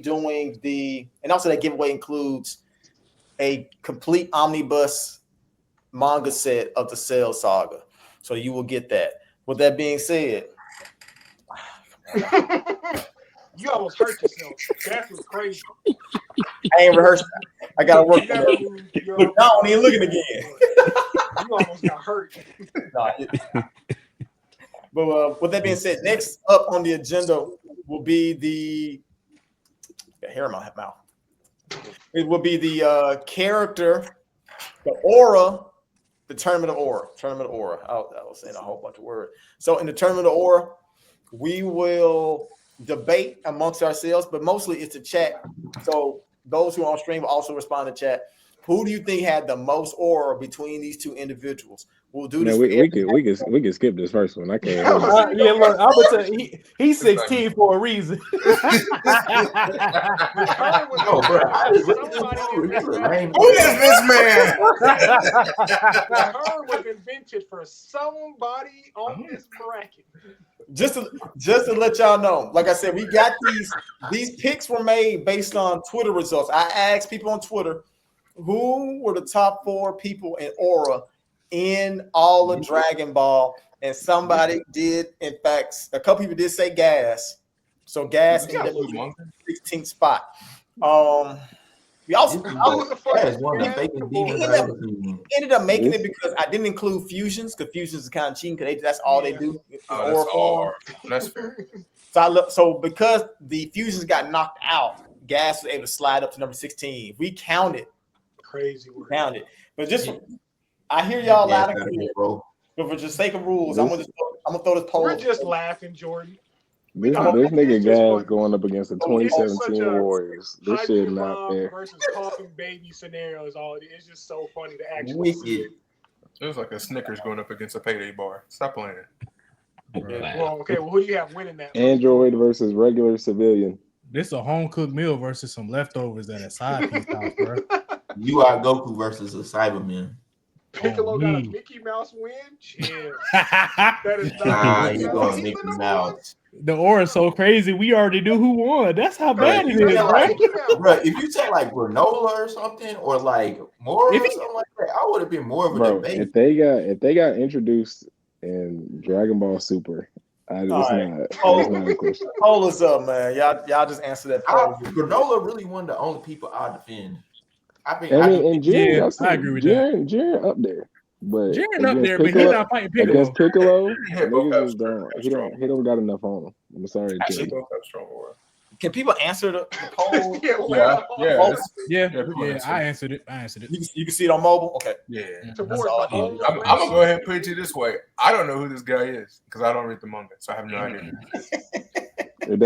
doing and also that giveaway includes a complete omnibus manga set of the Cell Saga. So you will get that. With that being said, you almost hurt yourself. That was crazy. I ain't rehearsed. I gotta work on that. Look, now I ain't looking again. You almost got hurt. But with that being said, next up on the agenda will be the hair in my mouth. It will be the character, the aura, the tournament of aura. I was saying a whole bunch of words. So in the tournament of aura, we will debate amongst ourselves, but mostly it's a chat. So those who are on stream will also respond to chat. Who do you think had the most aura between these two individuals? We'll do this. We can skip this first one. I can't. Yeah, look, I'm gonna tell you, he's 16 for a reason. Who is this man? Her was invented for somebody on this bracket. Just to let y'all know, like I said, we got these picks were made based on Twitter results. I asked people on Twitter who were the top 4 people in aura in all of Dragon Ball, and somebody did, in fact, a couple people did say Gas. So Gas ended up in the 16th spot. We also ended up making it because I didn't include fusions, because fusions is kind of cheating because that's all they do. That's fair. So because the fusions got knocked out, Gas was able to slide up to number 16. We counted. Crazy. We counted. But just I hear y'all loud and clear. But for just sake of rules, I'm gonna throw this poll. We're just laughing, Jordan. This nigga Gas going up against the 2017 Warriors. This shit not fair. Versus talking baby scenario is all it is. It's just so funny to actually see it. It was like a Snickers going up against a payday bar. Stop playing. Well, who do you have winning that? Android versus regular civilian. This a home cooked meal versus some leftovers at a side piece house, bro. You are Goku versus a Cyberman. Piccolo got a Mickey Mouse win? Chill. That is not you're going Mickey Mouse. The aura's so crazy, we already knew who won. That's how bad it is, right? Bro, if you say like granola or something, or like more or something like that, I would have been more of a debate. If they got introduced in Dragon Ball Super, it's not a question. Hold us up, man. Y'all just answer that poll. Granola really one of the only people I defend. I agree with that. Jiren up there, but Jiren up there, but he's not fighting Piccolo. Against Piccolo, he don't got enough on him. I'm sorry, Actually, can people answer the poll? Yeah. I answered it. You can see it on mobile. Okay. Yeah. I'm gonna go ahead and put it this way. I don't know who this guy is because I don't read the manga, so I have no idea.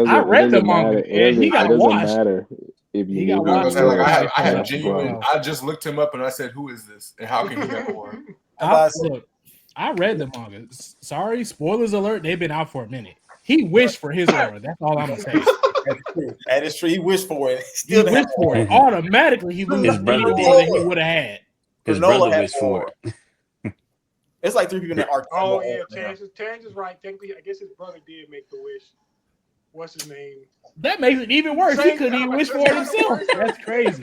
I read the manga, and he got washed. Matter. If you got I had genuine. I just looked him up and I said, "Who is this? And how can he have one?" I read the manga. Sorry, spoilers alert. They've been out for a minute. He wished for his aura. That's all I'm gonna say. That is true. He wished for it. He wished for it. Automatically, he loses more than he would have had. His brother wished for it. It's like 3 people in that arc. Oh yeah, Terrence is right. Technically, I guess his brother did make the wish. What's his name? That makes it even worse. He couldn't even wish for it himself. That's crazy.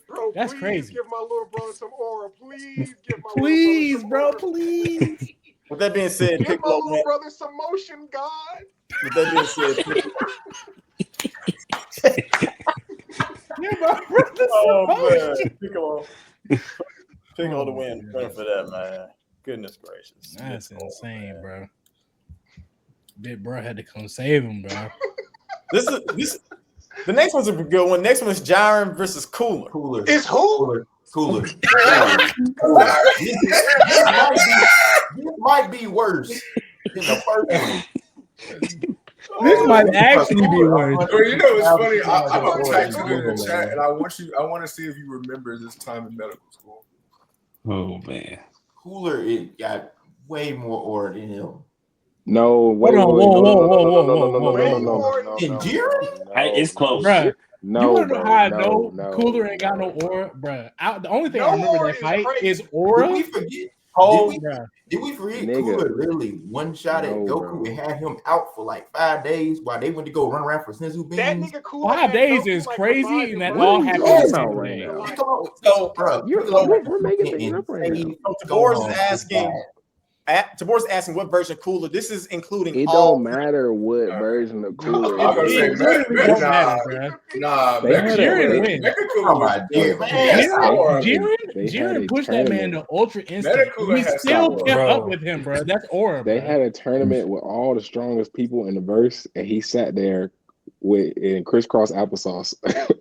Bro, that's crazy. Give my little brother some aura. Please give my please, bro, please. With that being said, give my little brother some motion, God. With that being said, give my brother some motion. Piccolo to win for that, man. Goodness gracious. That's insane, bro. Big bro had to come save him, bro. The next one's a good one. Next one is Jiren versus Cooler. It's who? Cooler. This might be worse than the first one. This might actually be worse. Well, you know, it's funny. I'm gonna type it in the chat, and I want to see if you remember this time in medical school. Oh man, Cooler got way more aura than him. No, wait, whoa. It's close. Bruh, no, you wanna know how I know no. Cooler ain't got no aura? Bruh, the only thing I remember that fight is aura. Hold Whole, Did we forget Nigga. Cooler literally one shot at No, Goku bro. and had him out for like 5 days while they went to go run around for Senzu beans? That nigga Cooler 5 had days Goku is like crazy, reminded, and that bro. What all are you happened talking the about same right day. now? so Bro, We're making things up right now. Tabor's asking what version of Cooler. This is including It all. don't matter what version of Cooler I'm gonna it say, is. literally don't matter, bro. nah, They had Jiren wins. Jiren pushed that man to Ultra Instinct. Metacooler He has still power. kept up Bro. with him, bro. That's aura, They bro. had a tournament with all the strongest people in the verse, and he sat there in crisscross applesauce,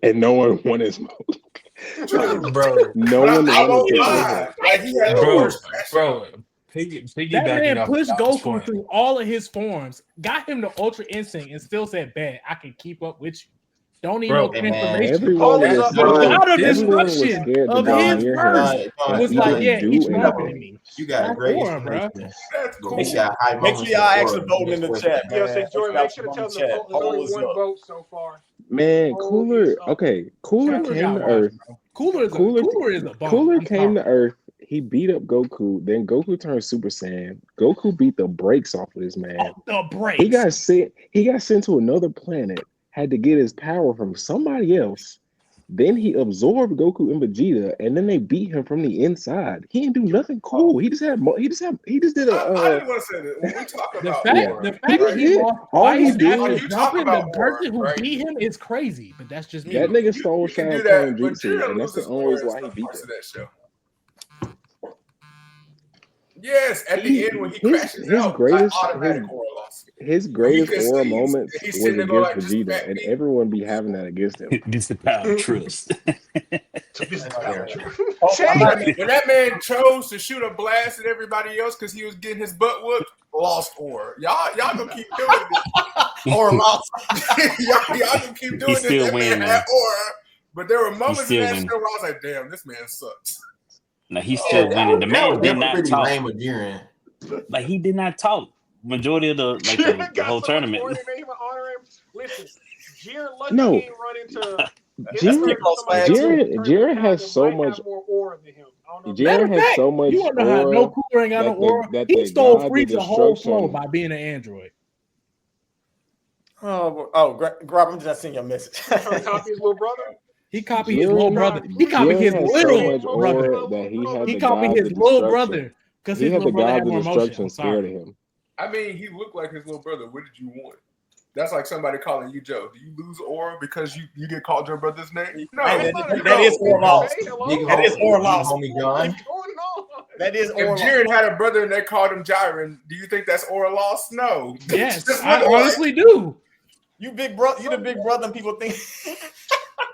and no one won his mode. Bro. No one I won won't his lie. Like, he had Bro, piggybacking That man off pushed Doc's Goku point. through all of his forms, got him to Ultra Instinct, and still said, "Bad, I can keep up with you. Don't need no Bro, transformation." Everyone was Hold scared. up, A lot of Everyone was destruction scared to of go his near first. him. It and was he like, didn't yeah, do he's stronger than anything. me. You got a That's great aura, bro. explanation. That's cool. Make sure y'all actually voting in the chat, man. Yo, say Jordan, make sure to tell them the Chat. poll. There's only Polls one up. vote so far. Man, Oh, Cooler. he's up. Okay, Cooler Cooler came got to washed, Earth. bro. Cooler is a bum. Cooler I'm came sorry. to Earth. He beat up Goku. Then Goku turned Super Saiyan. Goku beat the brakes off of this man. Off the brakes. He got sent. He got sent to another planet. Had to get his power from somebody else. Then he absorbed Goku and Vegeta, and then they beat him from the inside. He didn't do nothing cool. He just did I a. didn't want to say that. When we talk The about fact, aura, the fact that he did. lost All he twice did- after you talk jumping about the person aura, who right? beat him is crazy, but that's just me. That nigga stole you can do Shaolin that, but Jutsu, Jiren and that's the loses only aura reason in why he some beat parts him. of that show. Yes, at the end when he crashes his out, greatest- like, automatic aura loss. His greatest Because aura he's- moments he's was sitting there against like, just Vegeta, back and me. everyone be having that against him. This is the power of trust. When that man chose to shoot a blast at everybody else because he was getting his butt whooped, lost aura. Y'all gonna keep doing this. Or lost. y'all gonna keep doing He's still this. That winning, man man. had aura. But there were moments in still that winning. show where I was like, damn, this man sucks. Now he's still winning. The man did not pretty talk. lame with Jiren. Like he did not talk majority of the whole tournament. They didn't even honor him. Listen, Jiren lucky No. he ain't run into. Jiren has so much. more aura than him. I don't know. Matter Jiren of has fact, so much you want to know how aura. no Cooler ain't got no that the- aura? that He the stole God of Frieza whole destruction- flow by being an android. Grab, I'm just seeing your message. Trying to copy his little brother. He copied his little brother. He copied Jiren his has little so much brother. aura that he had He the copied God his of little destruction. brother because He his had the little brother God had of more emotion. destruction I'm scared sorry. of him. I mean, he looked like his little brother. What did you want? That's like somebody calling you Joe. Do you lose aura because you get called your brother's name? No, That is aura loss. That is aura loss. Homie John. That is aura If loss. Jiren had a brother and they called him Jiren, do you think that's aura loss? No. Yes, Just I look alike. honestly do. You big brother, you the big brother, and people think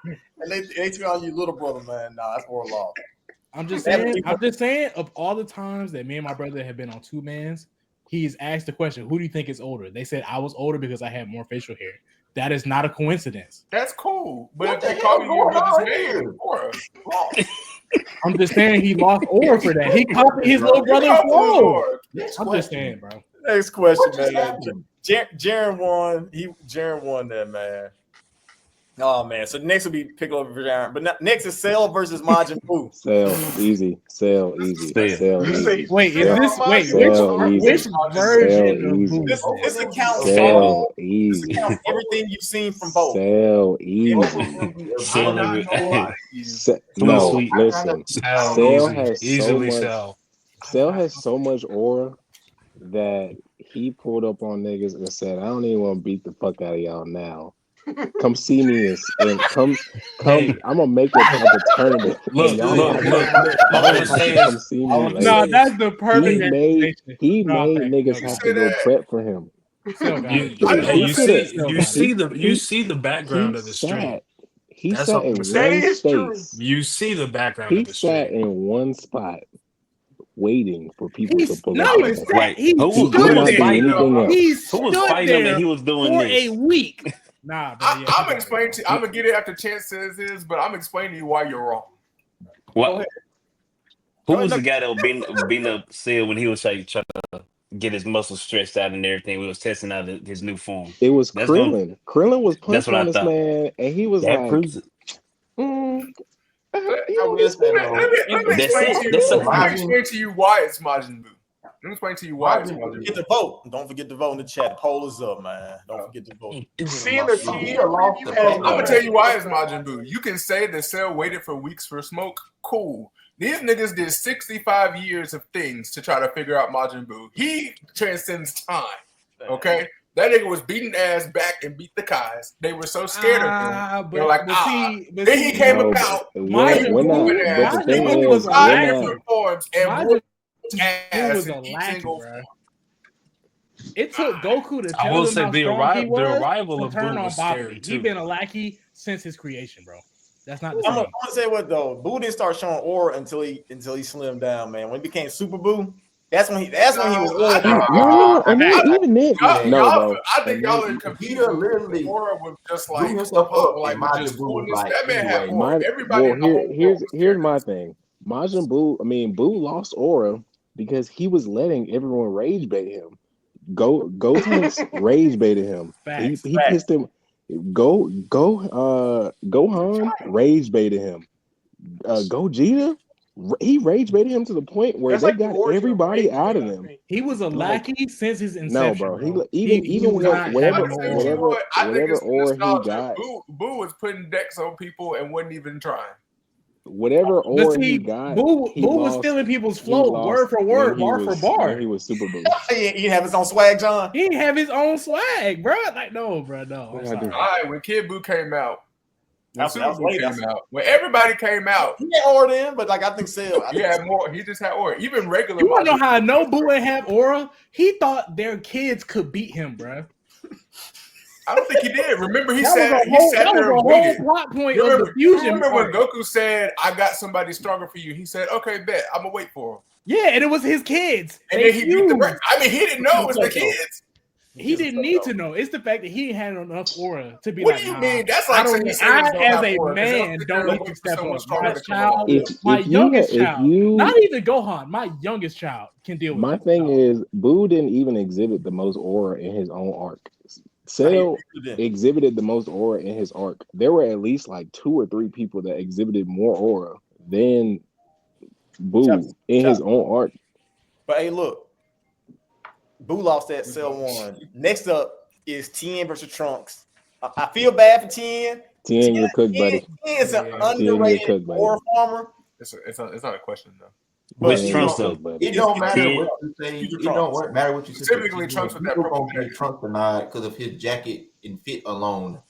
and they tell you little brother, man. Nah, that's aura loss. I'm just saying, of all the times that me and my brother have been on two mans, he's asked the question, who do you think is older? They said I was older because I had more facial hair. That is not a coincidence. That's cool. But What if they the call hell you your going on brother's here? name, aura. I'm just saying he lost aura for that. He copied his little brother's flow. I'm just saying, bro. Next question, What just man. happened? Jiren won. Jiren won that, man. Oh man. So next will be Piccolo versus Jiren. But next is Cell versus Majin Buu. Cell easy. Cell easy. Cell easy. Wait, is this which version of easy. Buu? This accounts Cell easy. everything you've seen from both. Cell easy. No, sweet. listen. Cell Cell easy. has so Easily much. Cell. Cell has so much aura that he pulled up on niggas and said, "I don't even want to beat the fuck out of y'all now. Come see me and come. Hey. I'm gonna make a tournament. Look. And I y'all want to say come is, see me. I wanna Like, No, say that's the perfect he made explanation. niggas have to go prep for him. you see the background of the stream. He That's sat all I'm in gonna say. one space. You see the background He of the sat stream. in one spot, waiting for people to pull Not up. even Right. he Who stood did not there. do anything else. He Who was stood fighting him there and he was doing for this? a week. Nah, bro. Yeah, I'm explaining to you. I'm gonna get it after Chance says this, but I'm explaining to you why you're wrong. What? Who was the guy that was beating up Cell when he was trying to get his muscles stretched out and everything? We was testing out his new form. It was Krillin. Krillin was That's punching what I on this thought. man, and he was That like, proves it. I will say though, Let me That's explain it. to you. That's Let me something. explain to you why it's Majin Buu. Let me explain to you why it's Majin Get Buu. the vote. Don't forget to vote in the chat. The poll is up, man. Don't forget to vote. Seeing the Vegeta team lost preview the has vote. I'm gonna Right. tell you why it's Majin Buu. You can say that Cell waited for weeks for smoke. Cool. These niggas did 65 years of things to try to figure out Majin Buu. He transcends time. Okay? That nigga was beating ass back and beat the Kais. They were so scared of him. They're like, then he came No, about. we're not. But the thing Majin Buu is, was five we're not. different forms and Majin whooped Buu ass was in a each lackey, single bro. form. It took Goku to I tell will him say how the strong he was arrival to of turn Boo on was Bobby. scary He too. been a lackey since his creation, bro. That's not the I'm same. gonna say what though. Boo didn't start showing aura until he slimmed down, man. When he became Super Boo, that's when he was aura. No, and then even then, no, Y'all, bro. I think And y'all then are confused. Vegeta literally Aura was just blew like himself up, like and with Majin just Buu was coolness. like, That man had anyway. aura. Everybody in the whole world here's was here's scared my of him. thing. Majin Buu, Buu lost aura because he was letting everyone rage bait him. Gotenks rage baited him. He Facts. pissed him. Gohan rage baited him. Gogeta, he rage baited him to the point where That's they like the got origin of everybody rage out bait, of I them. think. He was a Like, lackey since his inception. no, bro. He Bro. even was with not whatever having no You know aura. what? I think whatever it's aura he nostalgia. got, Boo was putting decks on people and wasn't even trying. whatever But aura he see, got, Boo he was lost. stealing people's He flow lost word for word, bar for bar. when he was Super Boo. He didn't have his own swag, John. He didn't have his own swag, bro. Like, no, bro, no. What I'm did I do? sorry. All right, when Kid Buu came out, when That Super was Buu late. came out, when everybody came out, He had aura then, but like I think Cell. he had more. He just had aura. Even regular. You want to know Majin how I know Boo ain't have aura? He thought their kids could beat him, bro. I don't think he did. Remember, he That said was a he whole, sat that was there a and whole waited. plot point You of remember, the fusion. remember when arc. Goku said, "I got somebody stronger for you"? He said, "Okay, bet. I'm gonna wait for him." Yeah, and it was his kids. And They then he beat the fused. rest. I mean, he didn't know it was the kids. He didn't need to know. It's the fact that he had enough aura to be What like, do you nah, mean? That's like saying Saiyans don't as have a aura, 'cause they don't man, sit don't there and need to wait for step someone up. stronger My to come along. child, my If youngest you child, not even Gohan, my youngest child can deal with my it. thing is, Boo didn't even exhibit the most aura in his own arc. Cell exhibited the most aura in his arc. There were at least like 2 or 3 people that exhibited more aura than Boo in his own arc. But hey, look, Boo lost that Cell 1. Next up is Tien versus Trunks. I feel bad for Tien. Tien, you're cooked, buddy. Tien is an Tien, you're underrated cooked, buddy. aura farmer. It's not a question though. Which Tien, Trunks you're though? cooked, buddy. It don't matter Tien. what you say. Future It Trunks. don't matter what you say. Specifically, Trunks with that People purple gonna give Trunks the nod because of his jacket and fit alone.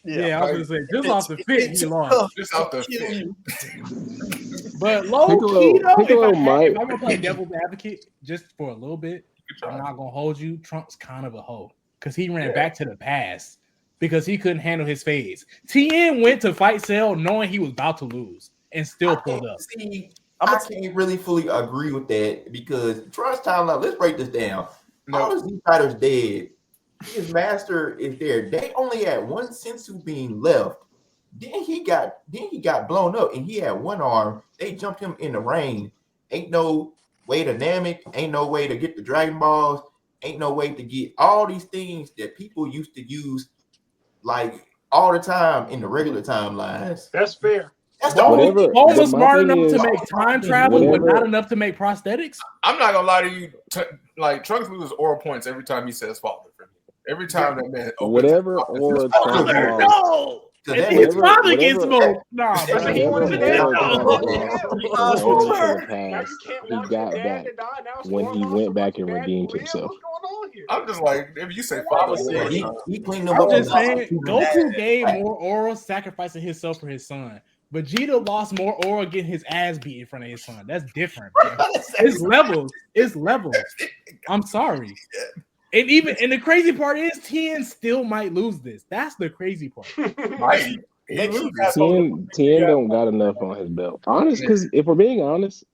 Yeah, I was gonna say just off the fit he lost. Just off the fit. But low Piccolo- key though, Piccolo if might- I'm gonna play devil's advocate just for a little bit, I'm not gonna hold you. Trump's kind of a hoe because he ran back to the past because he couldn't handle his phase. Tien went to fight Cell knowing he was about to lose and still pulled up. See, I can't really fully agree with that because Trunks timeline. Let's break this down. All the Z Fighters dead. His master is there. They only had one sensu being left. Then he got blown up, and he had one arm. They jumped him in the rain. Ain't no way to Namek. Ain't no way to get the Dragon Balls. Ain't no way to get all these things that people used to use like all the time in the regular timelines. That's fair. That's the Whatever. Bo but was my smart thing enough to is, make time travel, but whatever- not enough to make prosthetics. I'm not gonna lie to you. Like Trunks loses aura points every time he says father for me. Every time that man opens whatever his mouth, aura it's his Trunks father. lost. No. So And that his was- father gets whatever- smoked. Nah, bro. He wants his dad Whatever to aura die. Trunks lost in the Now past, you can't he want got your dad back to die. Now it's when aura he loss, went so back want and your dad to redeemed live? himself. What's going on here? I'm just like, if you say father, Yeah, yeah, he cleaned them I'm up. just and saying, lost to Goku his gave dad. more aura sacrificing himself for his son. Vegeta lost more aura getting his ass beat in front of his son. That's different, bro. It's levels. It's levels. I'm sorry. And the crazy part is Tien still might lose this. That's the crazy part. Might. He loses. Tien don't got enough on his belt. Honest, because if we're being honest,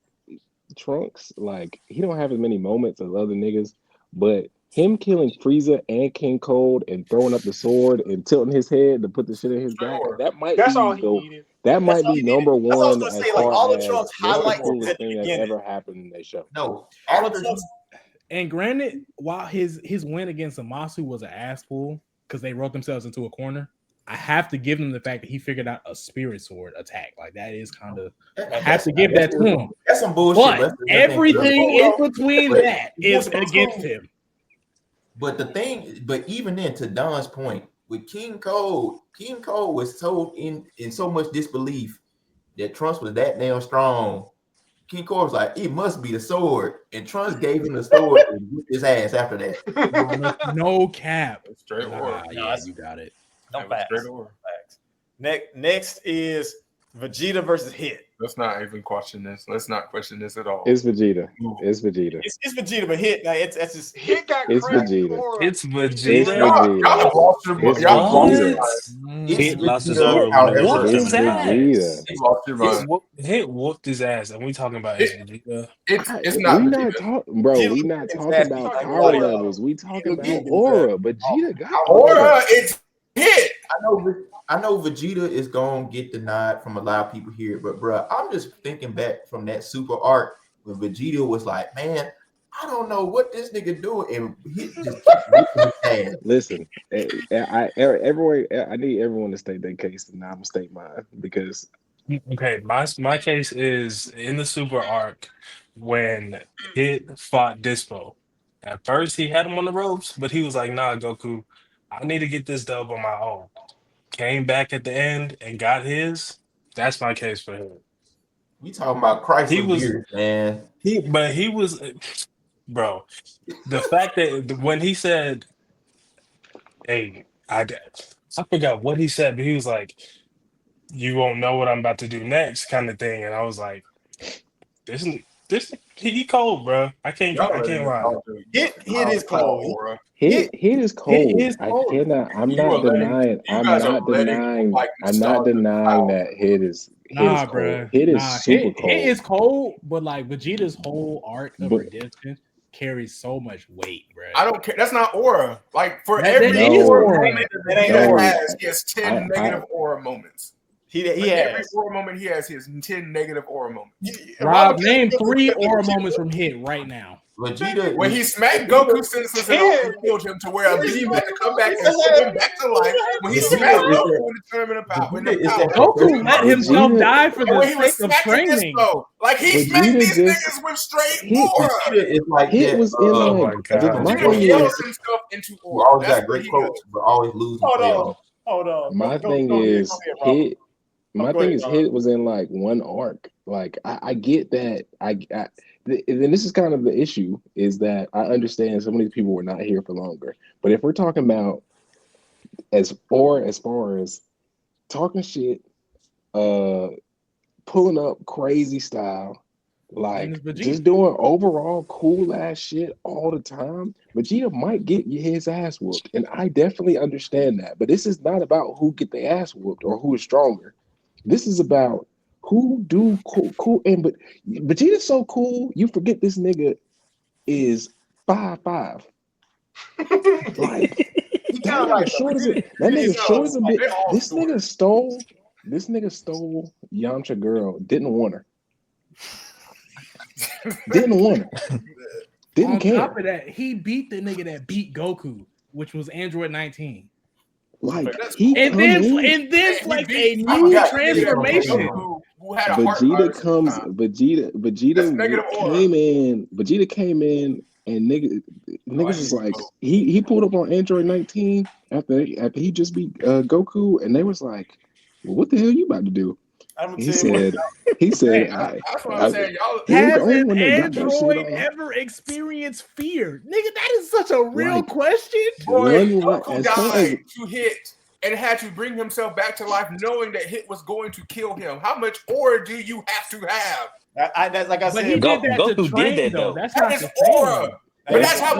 Trunks, like, he don't have as many moments as other niggas, but him killing Frieza and King Cold and throwing up the sword and tilting his head to put the shit in his back, that might That's be all he the, needed. that might be number That's what I was one gonna as say, like, far all the as Trunks what's the highlights coolest at the thing that's beginning. ever happened in that show. No, All the after Trunks. And granted, while his win against Amasu was an ass fool because they wrote themselves into a corner, I have to give him the fact that he figured out a spirit sword attack. Like that is kind of I have to give that to him. That's some bullshit. But everything in between that is against him. But even then, to Don's point, with King Cole was told in so much disbelief that Trunks was that damn strong. King Cole was like, it must be the sword, and Trunks gave him the sword and whipped his ass after that. No cap. Straight Aura. Yeah, you got it. No facts. Next is Vegeta versus Hit. Let's not even question this. Let's not question this at all. It's Vegeta. It's Vegeta. It's Vegeta, but Hit. Now it's just Hit got It's crazy Vegeta. aura. It's It's Vegeta. Vegeta. Hit lost his Vegeta. aura when he It's whooped his ass. Vegeta. You lost your mind. Hit whooped his ass, and we talking about it's Vegeta. It's not We Vegeta. not talking, bro. We not talking about power levels. We talking about aura. Vegeta got Aura, it's Hit. I know Vegeta is gonna get the nod from a lot of people here, but bro, I'm just thinking back from that super arc when Vegeta was like, man, I don't know what this nigga doing, and he just kept his ass. Listen, I need everyone to state their case, and I'm gonna state mine because Okay, my case is in the super arc when Hit fought Dispo. At first, he had him on the ropes, but he was like, "Nah, Goku, I need to get this dub on my own." Came back at the end and got his. That's my case for him. We talking about Christ He was- years, man. He was, bro. The fact that when he said, "Hey, I forgot what he said," but he was like, "You won't know what I'm about to do next," kind of thing, and I was like, "This he cold, bro. I can't lie." Hit is cold. Hit is cold. is cold. I'm You not are denying. you I'm guys are not letting, denying. like, I'm not nostalgia denying power. that Hit is Nah, cold. bro. Hit is Nah, super Hit cold. is cold, but like Vegeta's whole arc of But- redemption carries so much weight, bro. I don't care. That's not aura. Like for That every is aura aura. moment that That ain't Vegeta aura. has, he has 10 I- negative aura moments. He For every has. aura moment he has 10 negative aura moments. Rob, name 3 aura moments from Hit right now. Vegeta, When he smacked Goku senseless and also killed him to where a beam had to come back and put him back to life. When he Vegeta smacked is Goku that- in the tournament of power. In the Vegeta is power. that- Goku let himself Vegeta- die for And the when he was sake of smacking training. Dispo, like he Vegeta smacked these just- niggas with straight Hit- aura. Vegeta is like Hit that. was in Oh my like God. my Vegeta thing yells is himself into who aura. always That's got what great he quotes, does. but always losing. Hold on. my Go thing ahead, is go ahead, Robert. Hit. My Go thing ahead, is Rob. Hit was in like one arc. Like I get that. And this is kind of the issue is that I understand some of these people were not here for longer. But if we're talking about as far as talking shit, pulling up crazy style, like And it's Vegeta. just doing overall cool ass shit all the time, Vegeta might get his ass whooped, and I definitely understand that. But this is not about who get their ass whooped or who is stronger. This is about who do cool. And but Vegeta's so cool, you forget this nigga is 5'5". Like that nigga short as a bit. This nigga stole Yamcha girl. Didn't want her. Didn't On care. top of that, he beat the nigga that beat Goku, which was Android 19. Like That's he And come then in, like a I new forgot transformation. Who had a heart Vegeta virus comes. at the time. Vegeta That's negative aura. came in. Vegeta came in, and niggas was like, he pulled up on Android 19 after he just beat Goku, and they was like, well, what the hell you about to do? He said, That's what I'm saying. Y'all, he was the Has only an one that got that shit android on. ever experienced fear? Nigga, that is such a real Like, question. boy, One Goku as far as died to Hit and had to bring himself back to life knowing that Hit was going to kill him. How much aura do you have to have? That's like I But said. he did that Goku to did train, that, though. though. That's That not is the aura. same. But that's how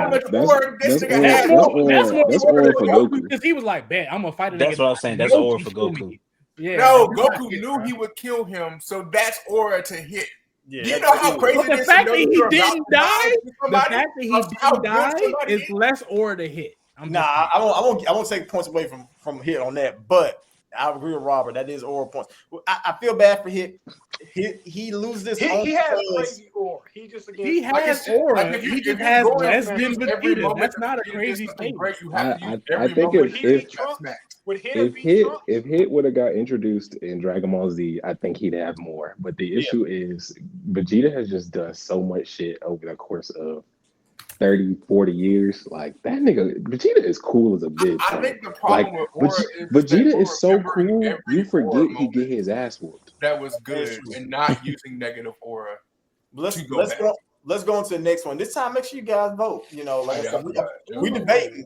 much aura this nigga had. That's aura for Goku. because he was like, "Bet I'm gonna fight a nigga." That's what I was saying. That's Goku aura for kill Goku. me." Yeah. No, that's not Goku it, knew bro. he would kill him, so that's aura to Hit. Yeah, Do you know how crazy But it the is to fact know that he you're about didn't to die die, to the somebody? fact that he How didn't good die somebody is less aura to Hit. I'm just Nah, saying. I won't take points away from Hit on that. But I agree with Robert. That is aura points. I feel bad for him. He loses this. He has crazy aura. He just again. He has aura. He just has less than Vegeta. That's not a crazy statement. I think if Hit would have got introduced in Dragon Ball Z, I think he'd have more. But the issue is Vegeta has just done so much shit over the course of 30, 40 years. Like that nigga, Vegeta is cool as a bitch. I think the problem with Aura is Vegeta is so cool, you forget he get his ass whooped. That was good and not using negative aura. Let's go into the next one. This time, make sure you guys vote. You know, like I said, we debating.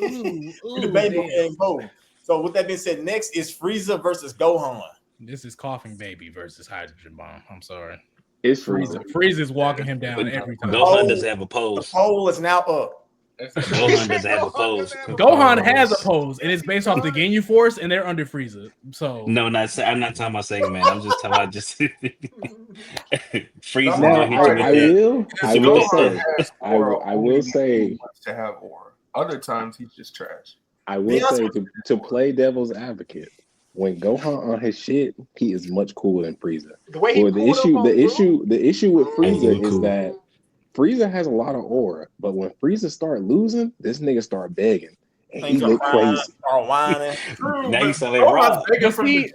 We debating and voting. So with that being said, next is Frieza versus Gohan. This is Coughing Baby versus Hydrogen Bomb. I'm sorry. It's Frieza. Frieza's walking him down every time. Gohan doesn't have a pose. The poll is now up. Gohan doesn't have a pose. Gohan has a pose, and it's based off the Ginyu Force, and they're under Frieza. So no, I'm not talking about Sega Man. I'm just talking about just Frieza. I will say to have aura. Other times he's just trash. I will say to play devil's advocate. When Gohan on his shit, he is much cooler than Frieza. The issue with Frieza is that Frieza has a lot of aura, but when Frieza start losing, this nigga start begging. And he look crazy. Now you sound like Rob. Please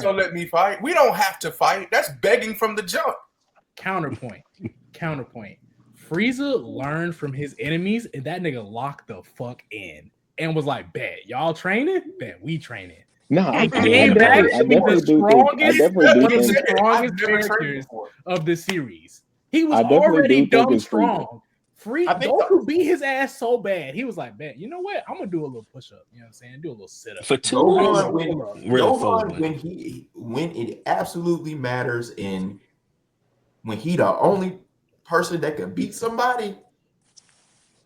don't let me fight. We don't have to fight. That's begging from the jump. Counterpoint. Frieza learned from his enemies, and that nigga locked the fuck in. And was like, bet y'all training? Bet we training. No, I came back to be the strongest characters before. of the series. He was already dumb strong. Goku beat his ass so bad. He was like, bet, you know what? I'm gonna do a little push-up. You know what I'm saying? Do a little sit-up. For two when it absolutely matters and when he the only person that can beat somebody,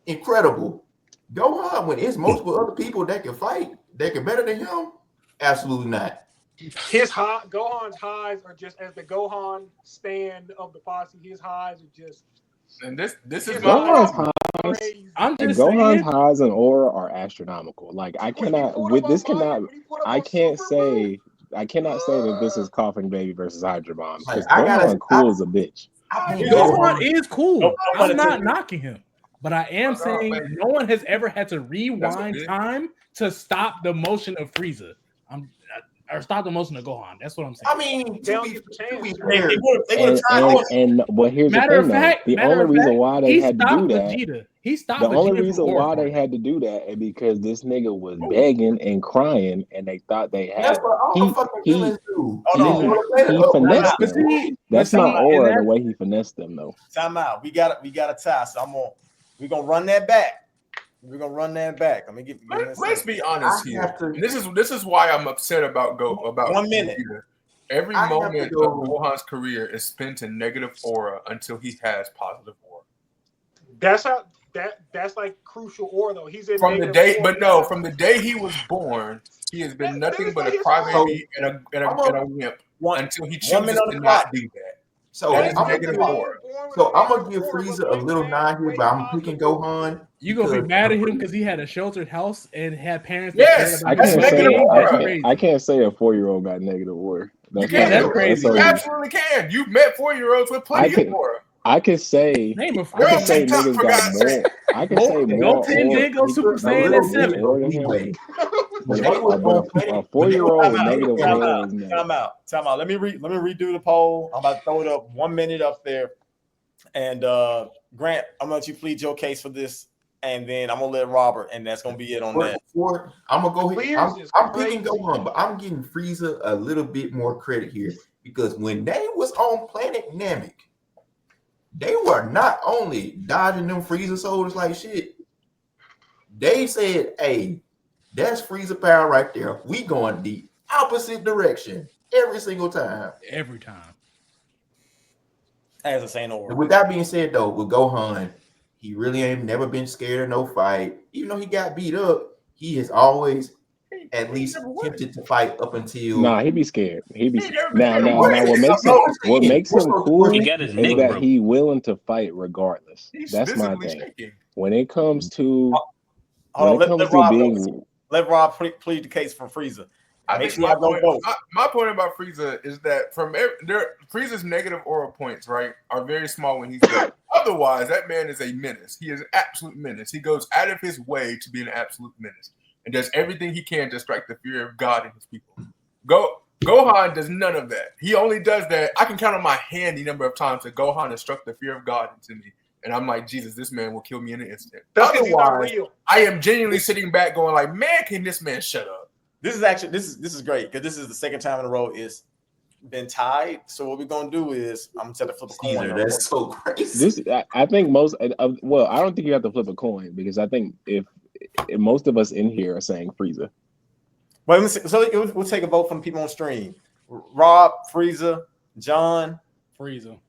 incredible. Gohan, when it's multiple other people that can fight, that can better than him, absolutely not. Gohan's highs are just as the Gohan stand of the Posse. His highs are just. And this is Gohan's Gohan's highs and aura are astronomical. Like I cannot say that this is Coughing Baby versus Hydra Bomb because Gohan cool as a bitch. Gohan is cool. I'm not knocking him. But I am saying no one has ever had to rewind time to stop the motion of Frieza. Or stop the motion of Gohan. That's what I'm saying. I mean, they don't get the chance. But here's the thing, the only reason why they had to do that. He stopped the only reason why they had to do that is because this nigga was begging and crying, and they thought they had. That's what all the fucking villains do. He finessed them. That's not aura the way he finessed them, though. Time out. We got a tie. So we're gonna run that back. I mean, let's be honest here. This is why I'm upset about 1 minute. Every moment of Gohan's career is spent in negative aura until he has positive aura. That's like crucial aura though. He's in from the day he was born, he has been nothing but a crybaby and a wimp until he chooses to not do that. So I'm gonna give Frieza a little nod here, but I'm picking Gohan. You gonna be mad at him because he had a sheltered house and had parents? Yes, I can't say a 4-year-old got negative aura. That's crazy. You absolutely can. You've met 4-year-olds with plenty of aura. I can say niggas got more. I can say more. Did go Super Saiyan at 7. A 4-year-old with negative aura. Time out. Let me redo the poll. I'm about to throw it up 1 minute up there. And Grant, I'm gonna let you plead your case for this, and then I'm gonna let Robert, and that's gonna be it on that. I'm gonna go ahead. I'm picking Gohan, but I'm giving Frieza a little bit more credit here because when they was on Planet Namek, they were not only dodging them Frieza soldiers like shit. They said, "Hey, that's Frieza power right there. We going the opposite direction every single time." Every time. As a saying over. With that being said, though, with Gohan, he really ain't never been scared of no fight. Even though he got beat up, he has always at least attempted to fight up until. Nah, he be scared. Now. What makes him cool is that he willing to fight regardless. That's my thing. When it comes to Let Rob plead the case for Frieza. I Make think sure y'all go vote. my point about Frieza is that Frieza's negative aura points, right, are very small when he's there. Otherwise, that man is a menace. He is an absolute menace. He goes out of his way to be an absolute menace and does everything he can to strike the fear of God in his people. Gohan does none of that. He only does that. I can count on my hand the number of times that Gohan has struck the fear of God into me. And I'm like, Jesus, this man will kill me in an instant. That's because he's not Otherwise, real. I am genuinely sitting back going like, man, can this man shut up? This is great because this is the second time in a row it's been tied. So what we're gonna do is I'm gonna set a flip a coin. That's so crazy. I think most. Well, I don't think you have to flip a coin because I think if most of us in here are saying Frieza. Well, so we'll take a vote from people on stream. Rob, Frieza, John, Frieza.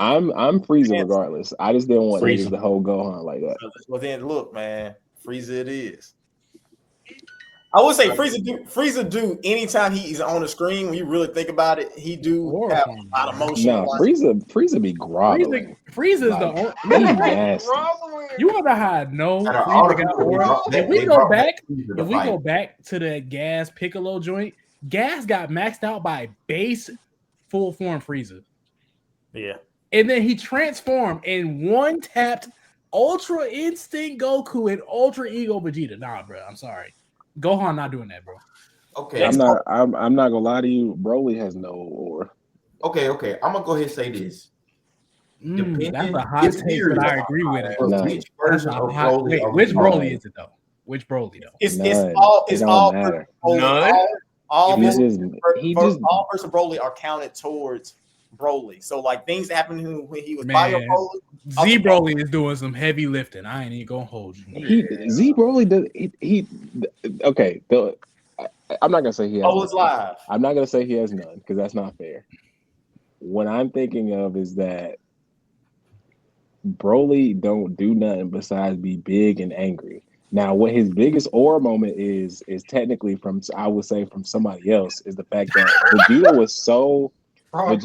I'm Frieza regardless. I just didn't want Frieza. niggas to hold Gohan like that. Well, then look, man, Frieza it is. I would say Frieza do anytime he's on the screen. When you really think about it, he do have a lot of motion. No, Frieza be groveling. Frieza's Like, the he nasty. You wonder how I know Out of all Frieza the got people aura? they If we they go brought back, Frieza to if we fight. go back to the Gas Piccolo joint, Gas got maxed out by base full form Frieza. Yeah. And then he transformed and one tapped Ultra Instinct Goku and Ultra Ego Vegeta. Nah, bro, I'm sorry. Gohan not doing that, bro. Okay, I'm not gonna lie to you. Broly has no aura. okay. I'm gonna go ahead and say this. That's a hot take, but I agree with it. No. Which That's version a of hot. Broly Wait, are which we Broly on? is it though? Which Broly though? It's None. all It don't all matter. all He versus Broly are counted towards Broly. So like things that happened to him when he was Bio Man, Broly. Z Broly is doing some heavy lifting. I ain't even gonna hold you. Z Broly does he okay. I'm not gonna say he has. Oh, it's live. I'm not gonna say he has none because that's not fair. What I'm thinking of is that Broly don't do nothing besides be big and angry. Now, what his biggest aura moment is technically from, I would say, from somebody else, is the fact that Vegeta was so that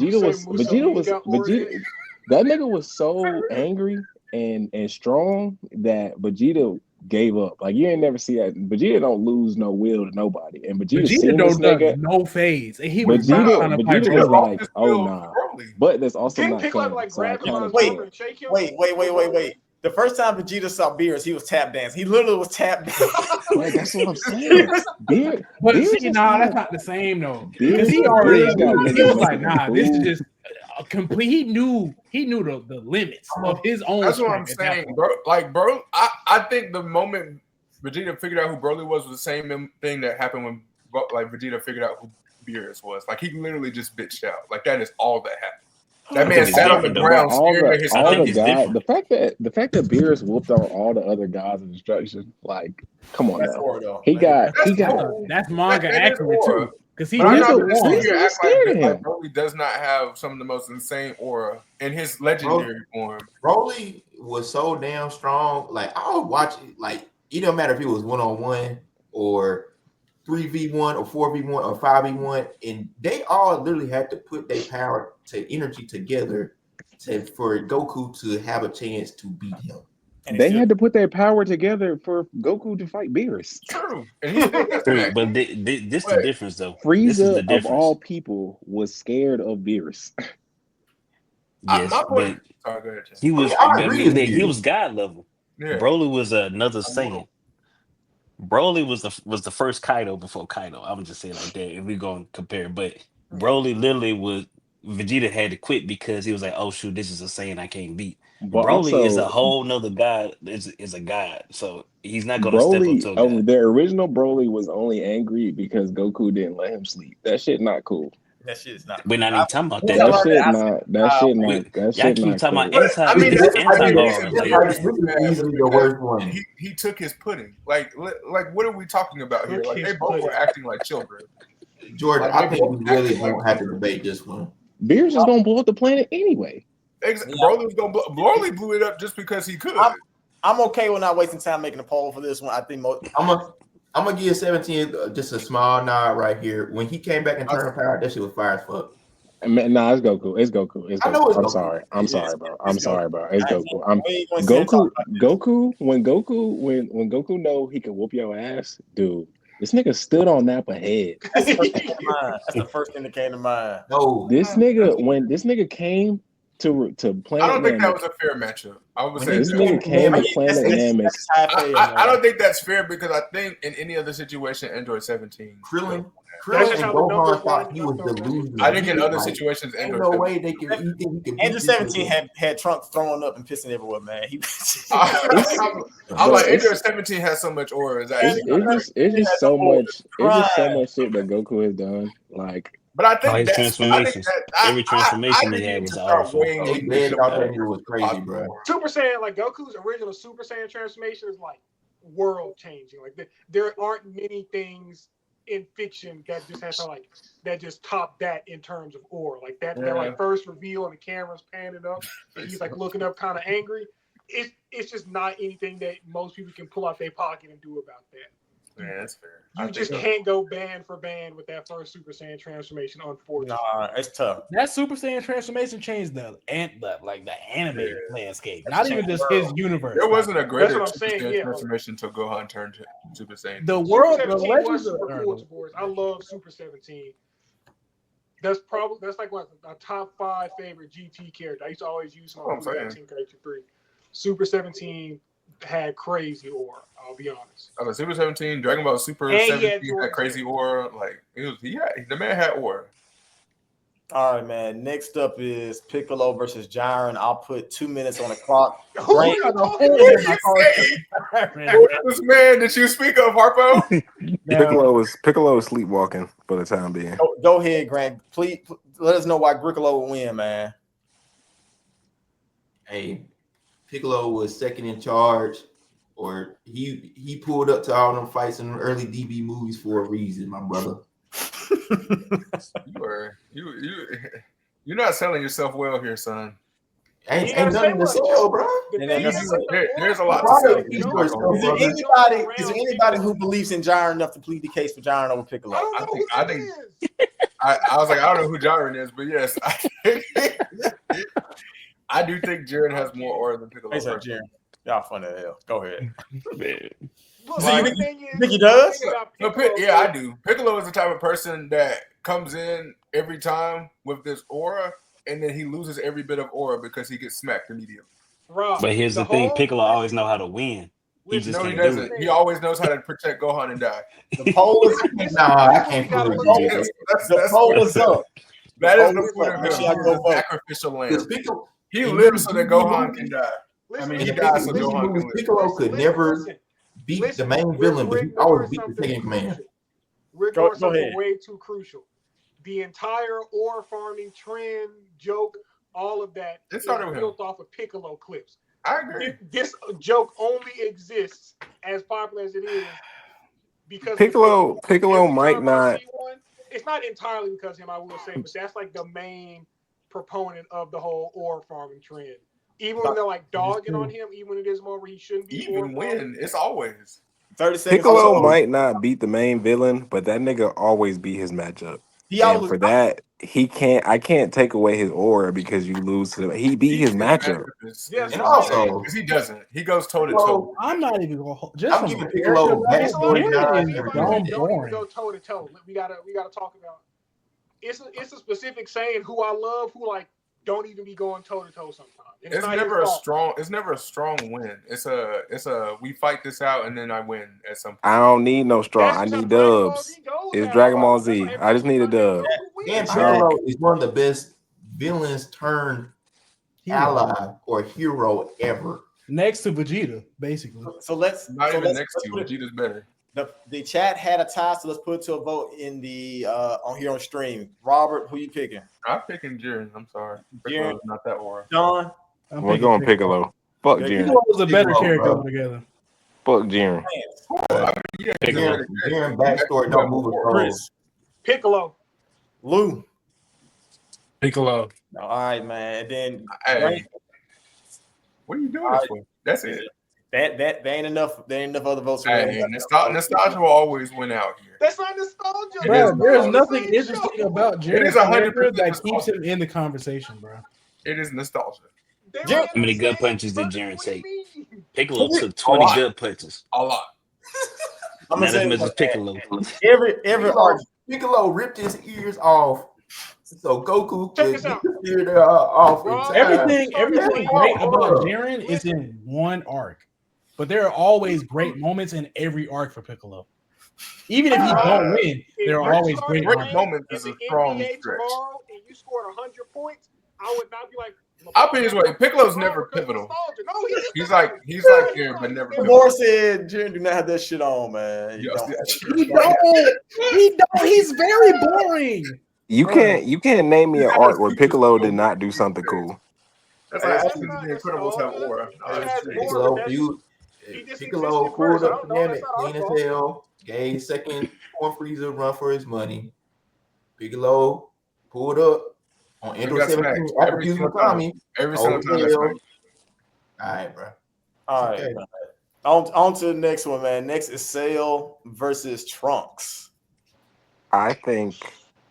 nigga was so angry and strong that Vegeta gave up. Like you ain't never see that. Vegeta don't lose no will to nobody, and Vegeta seen this nigga no phase. And he was Vegeta was Broly. like, oh nah. But that's also Didn't not Piccolo canon. like So I grab him kind by of his shoulder and shake him? Wait. The first time Vegeta saw Beerus, he was tap dance. He literally was tap dance. Like, that's what I'm saying. But see, that's not the same though. Because he already knew. He was like, nah, this is just a complete. He knew the limits of his own. That's what I'm saying, bro. Like, bro, I think the moment Vegeta figured out who Broly was the same thing that happened when like Vegeta figured out who Beerus was. Like he literally just bitched out. Like that is all that happened. That man sat on the ground staring at his God. The fact that Beerus whooped on all the other gods of destruction, like, come on now. He got that's manga accurate too. Because he I'm not just going to act scared like him. Broly does not have some of the most insane aura in his legendary form. Broly was so damn strong. Like I would watch it. Like it don't matter if it was 1-on-1 or 3v1 or 4v1 or 5v1, and they all literally had to put their power to energy together for Goku to have a chance to beat him. They had to put their power together for Goku to fight Beerus. True. True, but this the difference though. Frieza of all people was scared of Beerus. Yes, but he was. He was God level. Yeah. Broly was another Saiyan. Broly was the first Kaido before Kaido. I'm just saying like that if we gonna compare. But Broly literally was Vegeta had to quit because he was like, oh shoot, this is a Saiyan I can't beat. But Broly also, is a whole nother god. Is a god, so he's not gonna step up to a god. The original Broly was only angry because Goku didn't let him sleep. That shit not cool. That shit is not. We're not even talking about that. That shit not. Y'all keep talking about Easily the worst one. He took his pudding. Like what are we talking about here? Like they both were acting like children. Jordan, I think we really don't have to debate this one. Beerus is gonna blow up the planet anyway. Broly was gonna Broly blew it up just because he could. I'm okay with not wasting time making a poll for this one. I think I'm gonna give 17 just a small nod right here. When he came back and turned power, that shit was fire as fuck. Nah, it's Goku. It's Goku. It's I know Goku. it's I'm Goku. sorry. I'm sorry, bro. I'm sorry, bro. It's I- Goku. I'm we ain't gonna sit and talk Goku. about this. Goku. When Goku know he can whoop your ass, dude. This nigga stood on Nappa head. That's the first thing that came to mind. That's the first thing that came to mind. No, This nigga, when this nigga came to I Planet don't think that Namek, was a fair matchup. I would When say he this that. nigga came to Planet Namek. That's how I feel, I man. don't think that's fair because I think in any other situation, Android 17. Krillin That's and just how the numbers Gohan thought work. he was the loser. I think in He was other like, situations, ain't Android no 17. way they can. He think he can beat Andrew this 17 nigga. had Trunks throwing up and pissing everywhere, man. I'm like, Android 17 has so much aura. It's just so much. It's just so much shit that Goku has done. Like, But I All think his that's transformations. Every transformation he think had you was need to start powerful. weighing They in dead the thought that nigga was crazy, possible bro. aura. Super Saiyan, like Goku's original Super Saiyan transformation is like world changing. Like there aren't many things in fiction that just has to that just top that in terms of aura. Like that like first reveal and the camera's panning up and he's like looking up kind of angry. It's just not anything that most people can pull out their pocket and do about that. Yeah, that's fair. You just can't go band for band with that first Super Saiyan transformation, unfortunately. Nah, it's tough. That Super Saiyan transformation changed the anime landscape, That's not changed even the just world. his universe. There wasn't a greater That's what I'm Super saying, Saiyan yeah. transformation until Gohan turned to Super Saiyan. The Super world, the 17 legends was super of cool to boys. I love Super 17. That's like what a top 5 favorite GT character. I used to always use him on Team Character 3. Super 17 had crazy aura. I'll be honest. I was Super 17, Dragon Ball Super 17 had crazy aura. Like the man had aura. All right, man. Next up is Piccolo versus Jiren. I'll put 2 minutes on the clock. Who are Great. you talking Who are you saying? Who is this man that you speak of, Harpo? Piccolo is sleepwalking for the time being. Go ahead, Grant. Please let us know why Piccolo will win, man. Hey, Piccolo was second in charge, or he pulled up to all them fights in the early DB movies for a reason, my brother. You're not selling yourself well here, son. Ain't nothing to sell, bro. There's a lot to sell. Is there anybody who believes in Jiren enough to plead the case for Jiren over Piccolo? I think I was like, I don't know who Jiren is, but yes, I do think Jiren has more aura than Piccolo. Jiren. Y'all funny as hell. Go ahead. Look, So you the think thing is, he does? Yeah, I do. Piccolo is the type of person that comes in every time with this aura, and then he loses every bit of aura because he gets smacked immediately. Rob, But here's the thing: Piccolo always know how to win. He just can't do it. He always knows how to protect Gohan and die. The poll is I can't prove it. The poll is up. That is the point of him. He's a sacrificial lamb. He lives so that Gohan can die. He dies so Gohan can live. Piccolo could never beat the main villain, but he always beat the second command. We're doing something way too crucial. The entire ore farming trend, joke, all of that is built off of Piccolo clips. I agree. This joke only exists, as popular as it is, because Piccolo might not. It's not entirely because of him, I will say, but that's like the main proponent of the whole ore farming trend. Even when they're like dogging on him, even when it is more where he shouldn't be. Even when it's always 30 seconds. Piccolo might not beat the main villain, but that nigga always beat his matchup. And for that, I can't take away his aura because you lose to him. He beat his matchup. And also, because he doesn't. He goes toe to toe. I'm not even going to I'm giving Piccolo backstory don't even go toe to toe. We gotta talk about. It's a specific saying who I love, who like don't even be going toe to toe sometimes. It's never a strong win. It's a we fight this out and then I win at some point. I don't need no strong. I need dubs. It's Dragon Ball Z. I just need a dub. And Piccolo is one of the best villains turned ally or hero ever. Next to Vegeta, basically. So let's not even next to Vegeta's better. The chat had a tie, so let's put it to a vote in the on here on stream. Robert, who you picking? I'm picking Jiren. I'm sorry. Piccolo's not that aura. John? We're going Piccolo. Fuck Jiren. Piccolo was a better character altogether. Fuck Jiren. Jiren backstory don't move Chris. Piccolo. Lou. Piccolo. All right, man. And then hey, what are you doing this for? That's it. That ain't enough. There ain't enough other votes. Hey, nostalgia will always win out here. That's not nostalgia. Bro, there's It's nothing the same interesting show. about It Jaren's is 100% character that keeps nostalgia. him in the conversation, bro. It is nostalgia. They Jaren- were How many the gut same punches did person. Jaren What do you take? mean? Piccolo took A 20 lot. gut punches. A lot. I'm Not gonna say as much like as Piccolo. every arc. Piccolo ripped his ears off, so Goku Check could this get out. his ear off in Rob, time. Everything great about Aura. Jaren is in one arc, but there are always great moments in every arc for Piccolo. Even if he don't win, there are always great Great arcs. moments in is the a strong NBA stretch. tomorrow and you scored 100 points, I would not be like. I'll put it this way: Piccolo's never because pivotal. nostalgia. No, he is He's pivotal. like there, but never pivotal. Moore said Jaren do not have that shit on, man. He Yes, don't. that's true. He don't. He's very boring. You can't name me an arc where Piccolo did not do something cool. That's That's asking not the Incredibles have nostalgia. aura. He has aura, Piccolo, but he just Piccolo existed pulled first. I up don't the know. damn That's it not our clean as fault. hell. Gave second Corn Freezer a run for his money. Piccolo pulled up on We Android got 17 smacked after every using single time. Tommy. Every single time. That's right. All right, bro. All right. Okay. On to the next one, man. Next is Cell versus Trunks. I think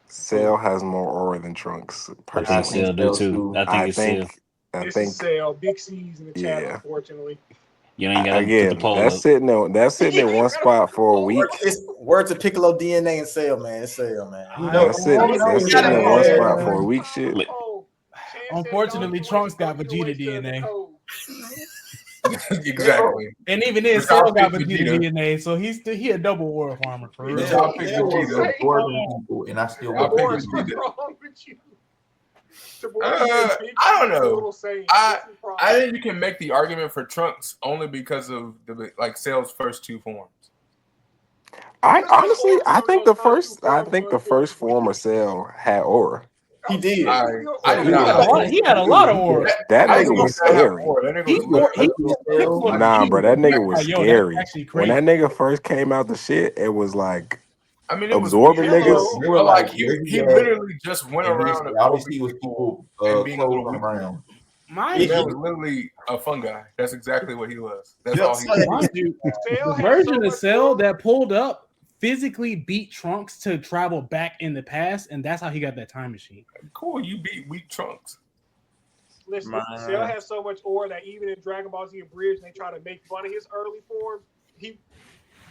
Cell has more aura than Trunks. I Personally, think Cell do too. I It's Cell. think This is Cell. Big C's in the chat, yeah. unfortunately. You ain't gotta put the Again, poll that's up. sitting in one spot for a week. It's word to Piccolo DNA and Cell, man. It's Cell, man. That's sitting in one spot for a week. Shit. Unfortunately, Trunks got Vegeta DNA. Exactly. And even then, But Cell I'll got pick Vegeta Vegeta. DNA, so he a double aura farmer for real. I'll pick Vegeta. People, and I still I'll go pick What's Vegeta. wrong with you? I don't know. I think you can make the argument for Trunks only because of the Cell's first two forms. I think the first form of Cell had aura. He did. He had a lot of aura. That nigga was scary. Nah, bro, that nigga was scary. When that nigga first came out the shit, it was like I mean, it was absorbing yellow, niggas. They were like like, he where he at? literally just went And around and all you see was people and being a clothes little on the weak. ground. Mind The man you, was literally a fungi. That's exactly what he was. That's Yep. all he was. mind you, Cell the has version so of much Cell aura. that pulled up physically beat Trunks to travel back in the past, and that's how he got that time machine. Cool, you beat weak Trunks. Listen, Man. Cell has so much aura that even in Dragon Ball Z Abridged, they try to make fun of his early forms.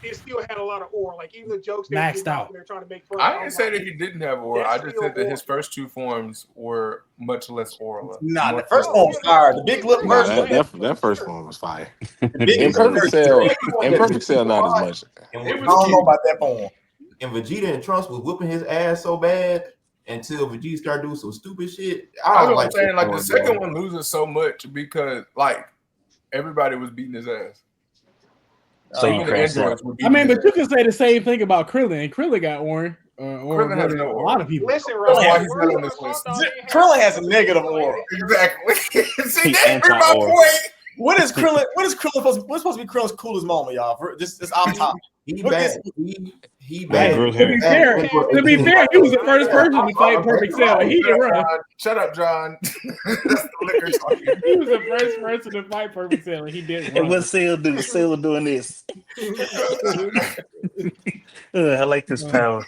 It still had a lot of aura. Like even the jokes they Maxed did out. when they're trying to make fun. I didn't say that he didn't have aura. That's I just still said that aura. his first two forms were much less aura. Nah, the first one was fire. The big lip Nah, version. that first one was fire. The big Imperfect Cell, not as much. And I don't know about that form. And Vegeta and Trunks was whooping his ass so bad until Vegeta started doing some stupid shit. I don't like saying. Like the form, second bro. one loses so much because everybody was beating his ass. So you Even the crashed out. androids were I beating mean, his but you ass. can say the same thing about Krillin. Krillin got aura. Krillin has no a aura. lot of people. Listen, That's Rob, why he's not on this list. Krillin has a negative aura. Exactly. See, He's that's my anti-aura. point. What is Krillin? What's supposed to be Krill's coolest moment, y'all? This off top. He What bad. is- He That bad. grew To be fair, he was the first person to fight Perfect Cell. He can run. Shut up, John. That's the liquor talking. He was the first person to fight Perfect Cell, and he didn't And run. what Cell do? Cell doing this. I like this power.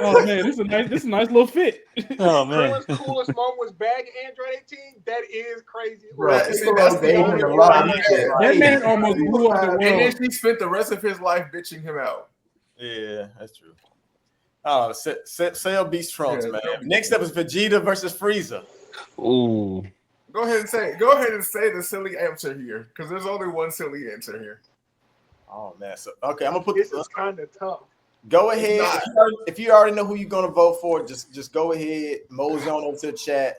Oh man, this is a nice little fit. Oh man. Krillin's coolest moment was bagging Android 18. That is crazy. Bro, Like, that's the gave only him a aura lot he of had. shit. That man almost blew up the And then world. he spent the rest of his life bitching him out. Yeah, that's true. Oh, Cell beats Trunks, Yeah, man. Cell beats Next up is Vegeta versus Frieza. Ooh. Go ahead and say the silly answer here, because there's only one silly answer here. Oh man, so okay, I'm gonna put This is kind of tough. Go ahead. If you already know who you're gonna vote for, just go ahead, mosey on into the chat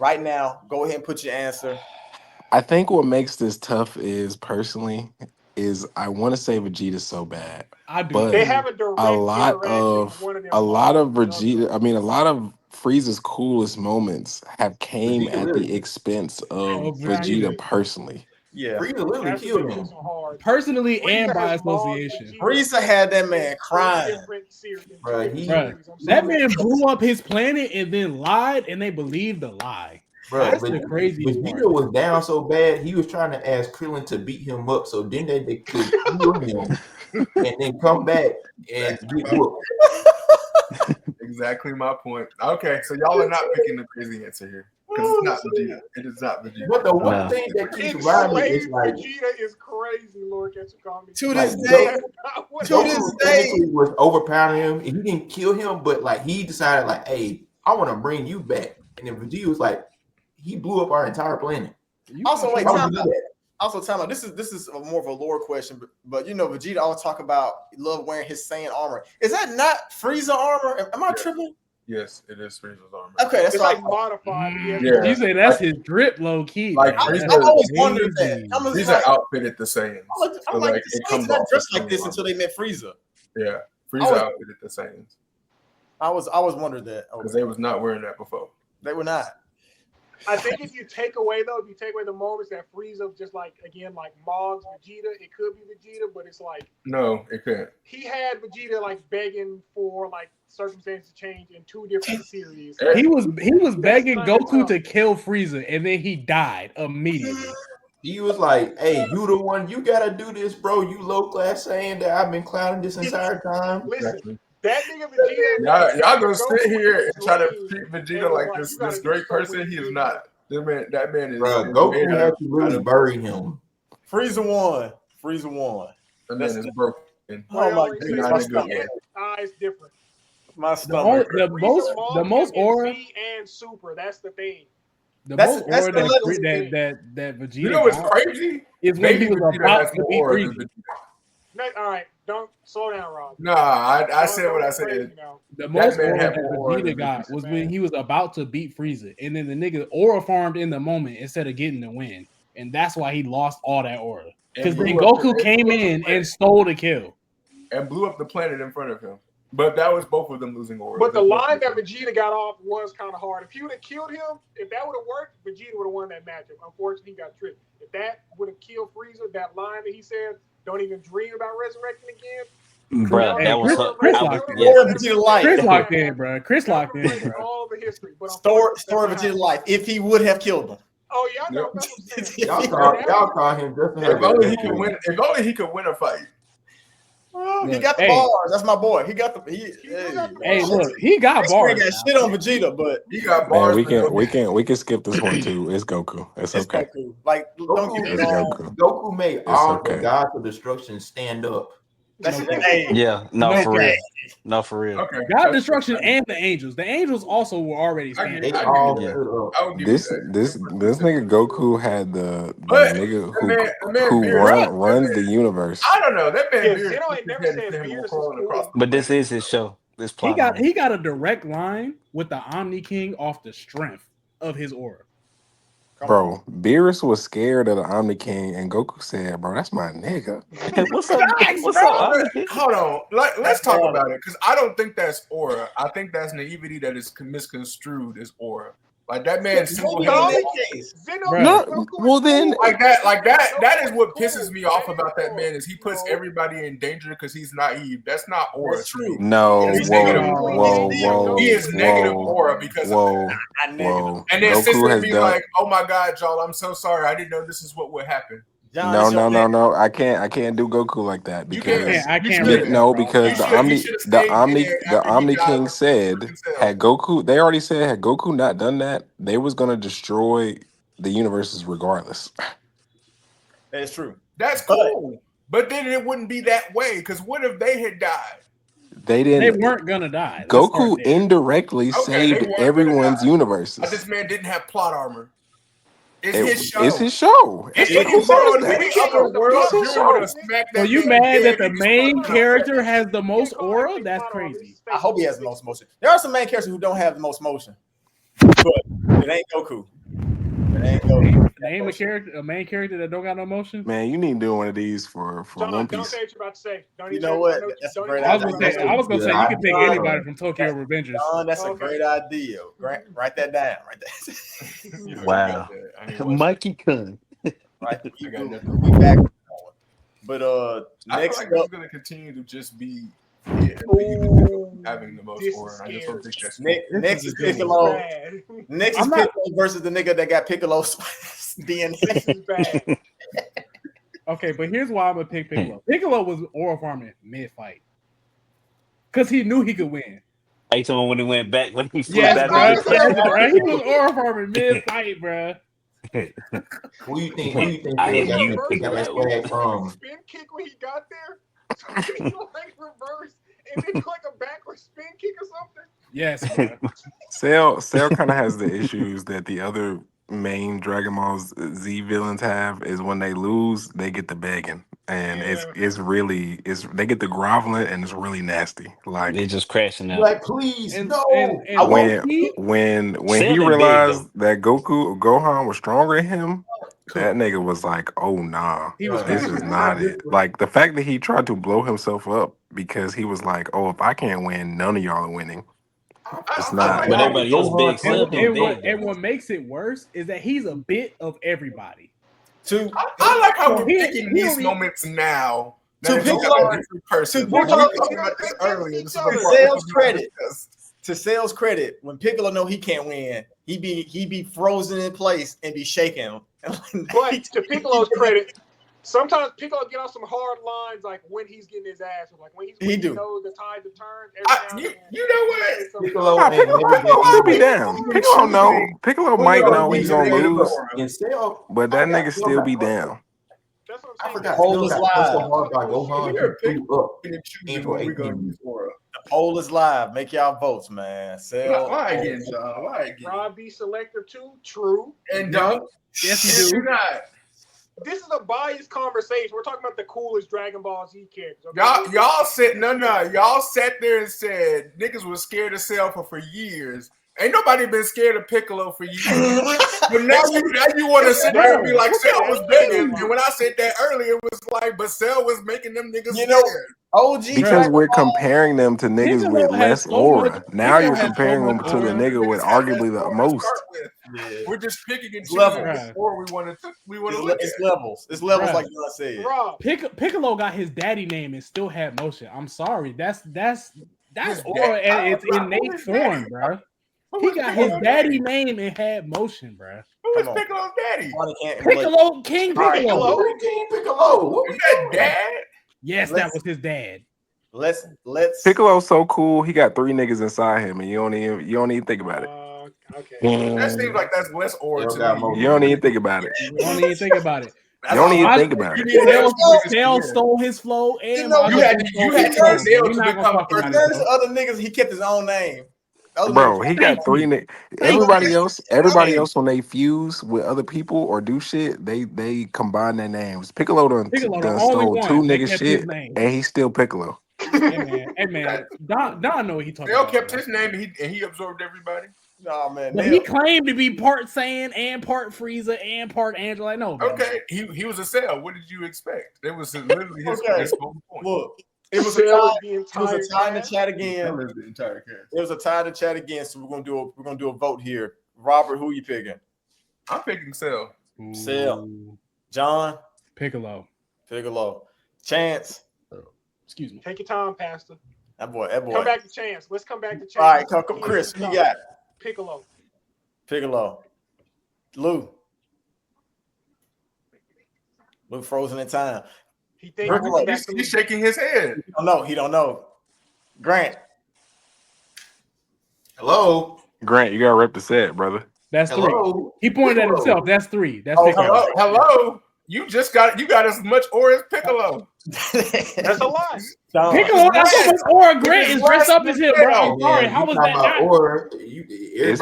right now. Go ahead and put your answer. I think what makes this tough is I want to say Vegeta so bad, I do. but They have a direct a lot interaction. One of them of falls, Vegeta. I mean, a lot of Frieza's coolest moments have came Vegeta at really- the expense of Oh, Vegeta personally. Yeah, Frieza literally That's killed what him. makes them hard. Personally Frieza and by has lost association. Vegeta Frieza had that man in crying. different series- in Bruh, different he- series. I'm That sorry. man blew up his planet and then lied, and they believed the lie. Bro, That's but the craziest Vegeta part. was down so bad, he was trying to ask Krillin to beat him up, so then they could heal him and then come back and get whooped. Exactly my point. Okay, so y'all are not picking the crazy answer here because it's not Vegeta. It is not Vegeta. But the one No. thing that keeps reminding me is Enslaved like Vegeta is crazy, Lord. Can't you call me? To Like, this day, That's not what to it this is. Goku day. technically was overpowering him, and he didn't kill him, but like he decided, like, hey, I want to bring you back. And then Vegeta was like, he blew up our entire planet. Also, wait, Why would time you out. do that? Also, time out. This is more of a lore question, but you know, Vegeta always talk about love wearing his Saiyan armor. Is that not Frieza armor? Am I tripping? Yes, it is Frieza's armor. Okay, that's It's what like modified. Yeah. Yeah. You say that's his drip, low key. Like, man. Frieza- That's I always wondered that. crazy. I'm just Frieza like, outfitted the Saiyans. I'm like, it the Saiyans comes did not off dress the like this Saiyan until they met Frieza. armor. Yeah, Frieza was- outfitted the Saiyans I was wondering that because they was not wearing that before. they were not. I think if you take away the moments that Frieza just like mogs Vegeta, it could be Vegeta, but it's like No, it couldn't. he had Vegeta like begging for like circumstances to change in 2 different series. He was begging That's kinda Goku tough. to kill Frieza, and then he died immediately. He was like, hey, you the one, you gotta do this, bro. You low class saying that I've been clowning this entire time. Listen, that nigga Vegeta. Y'all gonna Goku sit here was and try to lame treat and Vegeta was like like, this you gotta this do great stuff person. when He you is do not. That man is. Bro, made Goku out had of- to really bury him. Frieza won. Frieza won. That man is broken. Oh Well, my it's goodness, not my in a good way. stomach. eyes different. My The, only, stomach. the most Frieza the mogged most him in aura Z and Super. That's the thing. the That's- most that's aura the that, levels that Vegeta You know what's got crazy? is when he Baby was Vegeta about has to more beat aura than Frieza. Vegeta. All right, don't slow down, Rob. Nah, I Don't said what go I crazy said. now. The most man aura had that more aura Vegeta than got Vegeta, was man. when he was about to beat Frieza, and then the nigga aura farmed in the moment instead of getting the win, and that's why he lost all that aura. Because And then blew up Goku the- came in and stole the kill. and blew up the planet in front of him. But that was both of them losing aura. But the line that Vegeta got off was kind of hard. If he would have killed him, if that would have worked, Vegeta would have won that matchup. Unfortunately, he got tricked. If that would have killed Frieza, that line that he said, "Don't even dream about resurrecting again." Bro, Hey, that was Chris I locked was, in. yeah. Story of Vegeta life. Chris locked in, bro. Chris locked in, That's bro. all the history. But Story unfortunately, of that's Vegeta not life. If he would have killed him. Oh yeah, I know. Yep. That's what I'm saying. Y'all call him just to have If only he that. could win. If only he could win a fight. Oh, he Look, got the hey. bars. That's my boy. He got the. Hey, look, he got This man bars. got shit on Vegeta, but He got Man, bars. we can skip this one too. It's Goku. It's it's okay. Goku. Like, don't get me It's wrong. Goku. Goku made all okay. the gods of destruction stand up. That's hey, Yeah, no, No, for real. hey. No, for real. Okay. God Destruction and the Angels. The Angels also were already I standing. They give all you Yeah. stood up. I would give This you that. this nigga Goku had the But nigga the man who Beerus- runs the universe. I don't know. That man Yeah, Beerus Zeno ain't never had said him Beerus is crawling across cool. the But this planet. is his show. This He plot. got a direct line with the Omni King off the strength of his aura. Bro, Beerus was scared of the Omni King, and Goku said, "Bro, that's my nigga." Hey, what's up? Facts, What's bro. up? Omni? Hold on. Let's That's talk all. about it because I don't think that's aura. I think that's naivety that is misconstrued as aura. Like that man Maybe single in handedly. that case. Zeno, Bro. No, Goku well is then- cool. That is what Goku is pisses cool. me off That is about that cool. man is he puts No. everybody in danger because he's naive. That's not aura. That's to me. true. No, He's whoa, negative. whoa, He is negative whoa, aura because of whoa, that. I negative. whoa. And then sits Goku there has and be done. like, "Oh my God, y'all, I'm so sorry. I didn't know this is what would happen." John, No, it's your man. no. I can't do Goku like that You because can't. I can't You really should. no, bro. because You the should- you Omni, should have the stayed Omni, there the after he Omni got King him said, himself. had Goku, they already said, had Goku not done that, they was gonna destroy the universes regardless. That is true. That's cool. But then it wouldn't be that way because what if they had died? They They didn't. weren't gonna die. Let's Goku start there. indirectly Okay, they saved weren't gonna everyone's die. universes. This man didn't have plot armor. It's his show. It's his show. It's Goku his show. does And that. any other world, It's his you're show. gonna smack So that you man mad dead that the if he's main fucking up. character has the most Can't call aura? everything That's plot armor. crazy. It's I hope he has the fake. most motion. There are some main characters who don't have the most motion, but it ain't Goku. It ain't Goku. Name a main character that don't got no motion. Man, you need to do one of these for John, One don't Piece. say what you're about to say. Don't You even know say- what? don't- That's a don't great even- I was gonna say you can pick Yeah. anybody from Tokyo Revengers. John, that's a Okay. great idea. Write that down. Write that. Wow. I ain't watching. Mikey Kun. Right. I got nothing. We back. But I feel next like this up, is gonna continue to just be Yeah, Oh, having the most this aura. is I just don't think that's Next is This is Piccolo. bad. Next is I'm not- Piccolo versus the nigga that got Piccolo's DNA. This is bad. Okay, but here's why I'm gonna pick Piccolo. Piccolo was aura farming mid fight because he knew he could win. Are you talking when he went back when he flew Yes, back bro. on Yes, bro. He was aura farming mid fight, bro. Who you think? I they am got you, that- Piccolo. got that swag from? Spin kick when he got there. So he like reverse and then like a backward spin kick or something. Yes, bro. Cell kind of has the issues that the other main Dragon Ball Z villains have is when they lose, they get the begging. And it's really they get the groveling and it's really nasty. Like They're just crashing out. Like, please, And- no. and- I and won't. when Cell he ain't big, realized though. that Gohan was stronger than him, that nigga was like, "Oh nah, He was this is not it." Like the fact that he tried to blow himself up because he was like, "Oh, if I can't win, none of y'all are winning." It's not. But everybody else big. And, Cell been big, and though. what makes it worse is that he's a bit of everybody. I like how So we're he- picking he these don't need- moments now. To That it's Piccolo- a different person. to Like, we Piccolo- talked about this earlier. This is To the part Cell's we credit. discussed. To Cell's credit, when Piccolo know he can't win, he be frozen in place and be shaking. But to Piccolo's credit, sometimes Piccolo get on some hard lines like when he's getting his ass, like when He when do. knows the tides have turned. Every now and then, You know what? he says something. Piccolo Nah, ain't Piccolo never still be been down. Piccolo know. Piccolo might know he's gonna lose, in Cell. but that nigga still be down. That's what I I'm saying. forgot. Hold Cell us got live. pushed so hard by Gohan. He blew up. And choosing April when we're gonna 18th. use aura. The poll is live. Make y'all votes, man. Cell. Why again, John? Why again? Rob B selective too. True. And Doug? Yes, Yes, he you do. not. This is a biased conversation. We're talking about the coolest Dragon Ball Z characters. Okay? Y'all said no. Y'all sat there and said niggas was scared of Cell for years. Ain't nobody been scared of Piccolo for years. But now you want to sit there and be like Cell was begging. And when I said that earlier, it was like, but Cell was making them niggas You know, scared. OG Because Dragon we're Ball- comparing them to niggas Piccolo with has less so aura. much- Now Piccolo you're has so comparing them much to the aura. nigga with Niggas have arguably less the aura to most. start with. Yeah. We're just picking and It's choosing levels. which aura we want to look It's at. levels. It's levels, Bruh. like you said. Rob, Piccolo got his daddy name and still had motion. I'm sorry. That's His aura dad- at its Who innate is daddy? form, bro. Who He is got his Piccolo's daddy name and had motion, bro. Who is Come on. Piccolo's daddy? Money can't relate. Piccolo, King Piccolo. King Piccolo. What Is we that doing? dad? Yes, that was his dad. Let's Piccolo's so cool. He got 3 niggas inside him, and you don't even think about it. okay. That seems like that's less aura Cell to got me. more. You don't even think about it. You don't even think about it. You don't even think about it. Cell stole his flow, and You know, Majin you had to- stole you his had to flow. Cell We're to not gonna become talk the about There's it. other niggas. He kept his own name. Other Bro, niggas- he got 3 niggas. Everybody else when they fuse with other people or do shit, they combine their names. Piccolo done Piccolo, the stole only 2 one that niggas kept shit, his name. and he's still Piccolo. Hey man, Don know what he talking Cell about. kept bro. his name and he absorbed everybody. Nah, man. But he claimed to be part Saiyan and part Frieza and part Angela. No, bro. Okay, he was a Cell. What did you expect? It was literally his Okay. whole point. Look, it was Cell a is the tie. It was entire a tie in the cast. chat again. The entire character. It was a tie in the chat again. So we're gonna do a vote here. Robert, who you picking? I'm picking Cell. Cell. Ooh, John, Piccolo. Piccolo, Chance. Excuse me. Take your time, Pastor. That boy. Come back to Chance. Let's come back to Chance. All right, come, He is Chris. the Who you top. got? Piccolo. Piccolo. Lou frozen in time. He thinks Piccolo. He's shaking his head. He don't know. Grant. Hello. Grant, you gotta rep the set, brother. That's 3. Hello. He pointed at Piccolo. himself. That's 3. That's Oh, Piccolo. Hello. You got as much aura as Piccolo. That's a lie. John. Piccolo got so much aura. Grant is dressed up as him, bro. I'm Yeah, sorry. you How was talking that about not? Or It's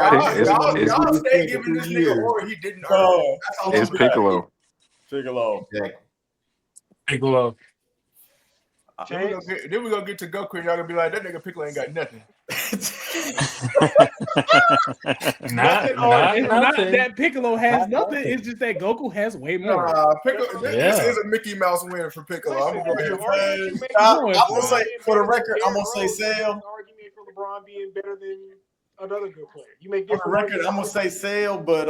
Y'all stay giving this nigga aura he didn't earn. Oh, That's all It's I'm saying. Piccolo. Piccolo. Piccolo. Then we gonna get to Goku and y'all gonna be like, that nigga Piccolo ain't got nothing. It's not that Piccolo has nothing. It's just that Goku has way more. Piccolo, this is a Mickey Mouse win for Piccolo. I'm gonna go ahead and say I'm gonna say, for the record, I'm gonna say Cell. Argument for LeBron being better than another good player. You make For the different record, arguments. I'm gonna say Cell, but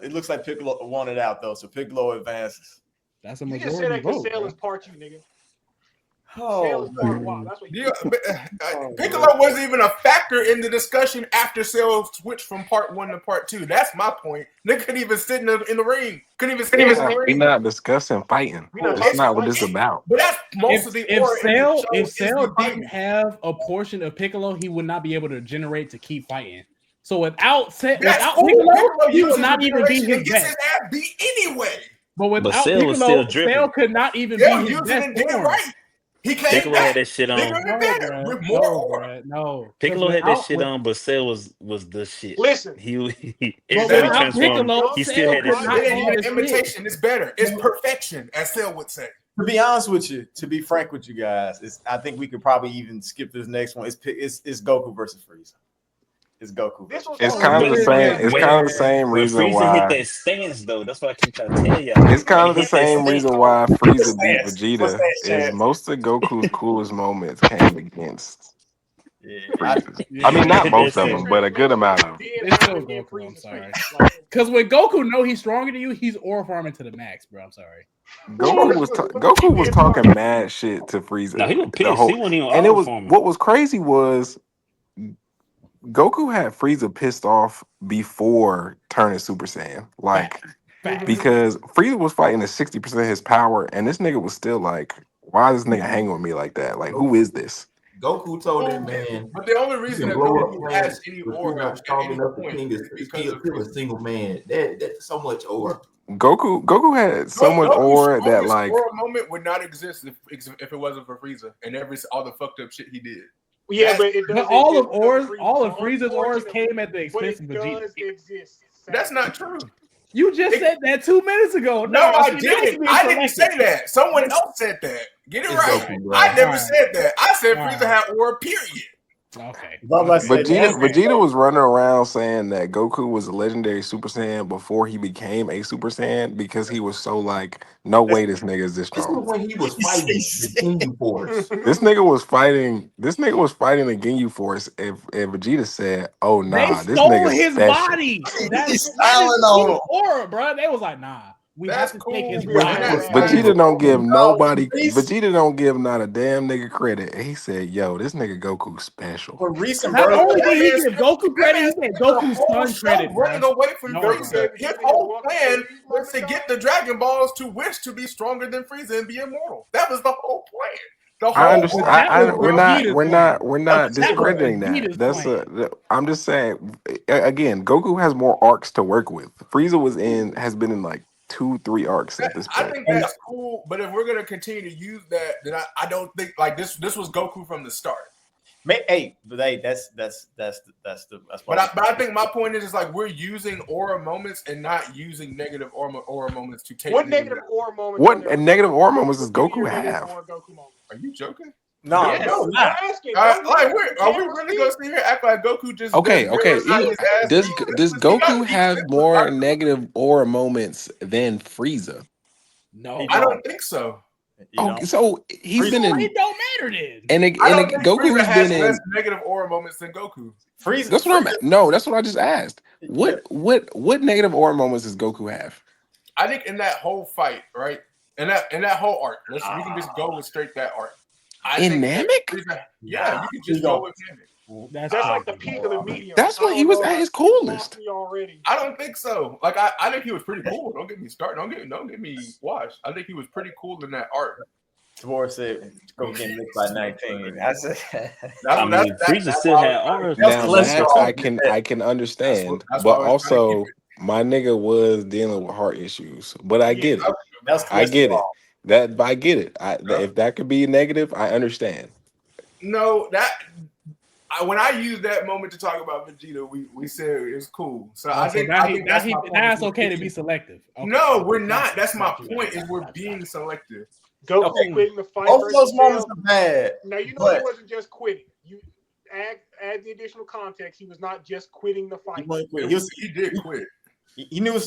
it looks like Piccolo won it out though, so Piccolo advances. That's a You just said majority that because vote. Cell bro. is part you, nigga. Oh, wow, that's what you Piccolo wasn't even a factor in the discussion after Cell switched from part 1 to part 2. That's my point. They couldn't even sit in the ring. Couldn't even sit in the We're ring. not discussing fighting. That's not what this is about. But that's most of the aura in the show. If is Cell the fighting. didn't have a portion of Piccolo, he would not be able to generate to keep fighting. So without Piccolo, he would not even be his gets best. his ass beat anyway. But without Cell was still Piccolo, dripping. Cell could not even Yeah, be his using best it did form. right. He came Piccolo back had that shit on. bigger and better with more aura. No, Piccolo had that shit on, but Cell was the shit. Listen, He but every time he without transformed, Piccolo, he Cell still had could that not shit. It ain't be even his imitation. It's better. It's perfection, as Cell would say. to be honest with you, to be frank with you guys, I think we could probably even skip this next one. It's Goku versus Frieza. It's Goku. It's kind of the same. It's kind of the same When reason Frieza hit why. that stance, though, that's what I keep trying to tell y'all. It's kind of the When he hit that same stance, reason why Frieza beat What's Vegeta. that, Is Chad? most of Goku's coolest moments came against Yeah, Frieza. I mean, not most of them, but a good amount of them. It's still Goku. I'm sorry. Because when Goku know he's stronger than you, he's aura farming to the max, bro. I'm sorry. Goku was talking mad shit to Frieza. no, he was the pissed. whole, He wasn't even and it was forming. what was crazy was Goku had Frieza pissed off before turning Super Saiyan, like because Frieza was fighting at 60% of his power, and this nigga was still like, "Why is this nigga hanging with me like that? Like, who is this?" Goku told him, man. But the only You reason can that blow up Goku has plans, any but you're aura not at strong any enough to point kill is because kill of kill a Frieza. single man. That's so much aura. Goku had so much aura that like aura moment would not exist if it wasn't for Frieza and all the fucked up shit he did. Yeah, but it does. all of Frieza's auras came at the expense of But it Vegeta. does exist. That's not true. You just said that 2 minutes ago. No, I didn't. I didn't say that. Someone else said that. Get it right. Goku, bro. I never said that. I said Frieza had aura, period. Okay. Vegeta was running around saying that Goku was a legendary Super Saiyan before he became a Super Saiyan because he was so like, no way this nigga is this This strong. was when he was fighting the Ginyu Force. This nigga was fighting the Ginyu Force. If Vegeta said, "Oh nah, they this stole nigga's his special." body. He's styling on him. Aura, bro. They was like, nah, we That's have to take his cool, body. man. Vegeta don't give nobody. Reese- Vegeta don't give not a damn nigga credit. He said, "Yo, this nigga Goku special." When Reese and Not Bert- only did he give Goku credit, he said Goku's son credit, running bro. away from No, Frieza. His whole plan was to get the Dragon Balls to wish to be stronger than Frieza and be immortal. That was the whole plan. The whole I understand. That was We're not discrediting Vegeta's that. plan. I'm just saying. Again, Goku has more arcs to work with. Frieza has been in like 2-3 arcs at this I point. think that's cool, but if we're gonna continue to use that, then I don't think like this was Goku from the start. But that's But I think my point is like we're using aura moments and not using negative aura moments to take. What negative aura moments? What negative aura moments does Goku have? Are you joking? no, Yes. no, I'm not. asking. Like, are we really gonna sit here and act like Goku just Okay. Does Goku he have got more negative aura moments than Frieza? No, I don't think so. So he's been in. It don't matter then. And I don't think Goku Frieza has has been less in. negative aura moments than Goku. Frieza. That's what that's what I just asked. What negative aura moments does Goku have? I think in that whole fight, right? In that whole arc, we can just go with straight that arc. In Namek? Yeah, you can just go with Namek. That's like the peak of the medium. That's when he was at his coolest. Already. I don't think so. Like I think he was pretty cool. Don't get me started. Don't get me washed. I think he was pretty cool in that arc. Dwarf said, "Go get nicked by 19." I said, Frieza still had aura. Now that I can understand, but also my nigga was dealing with heart issues. But I get it. I get it. I get it. If that could be negative, I understand. No, when I used that moment to talk about Vegeta, we said it's cool. So I think that's okay to be selective. Okay. No, we're not. That's my point. Is we're being selective. Goku quitting the fight. Both of those moments are bad. Now you know he wasn't just quitting. You add the additional context. He was not just quitting the fight. He did quit. He knew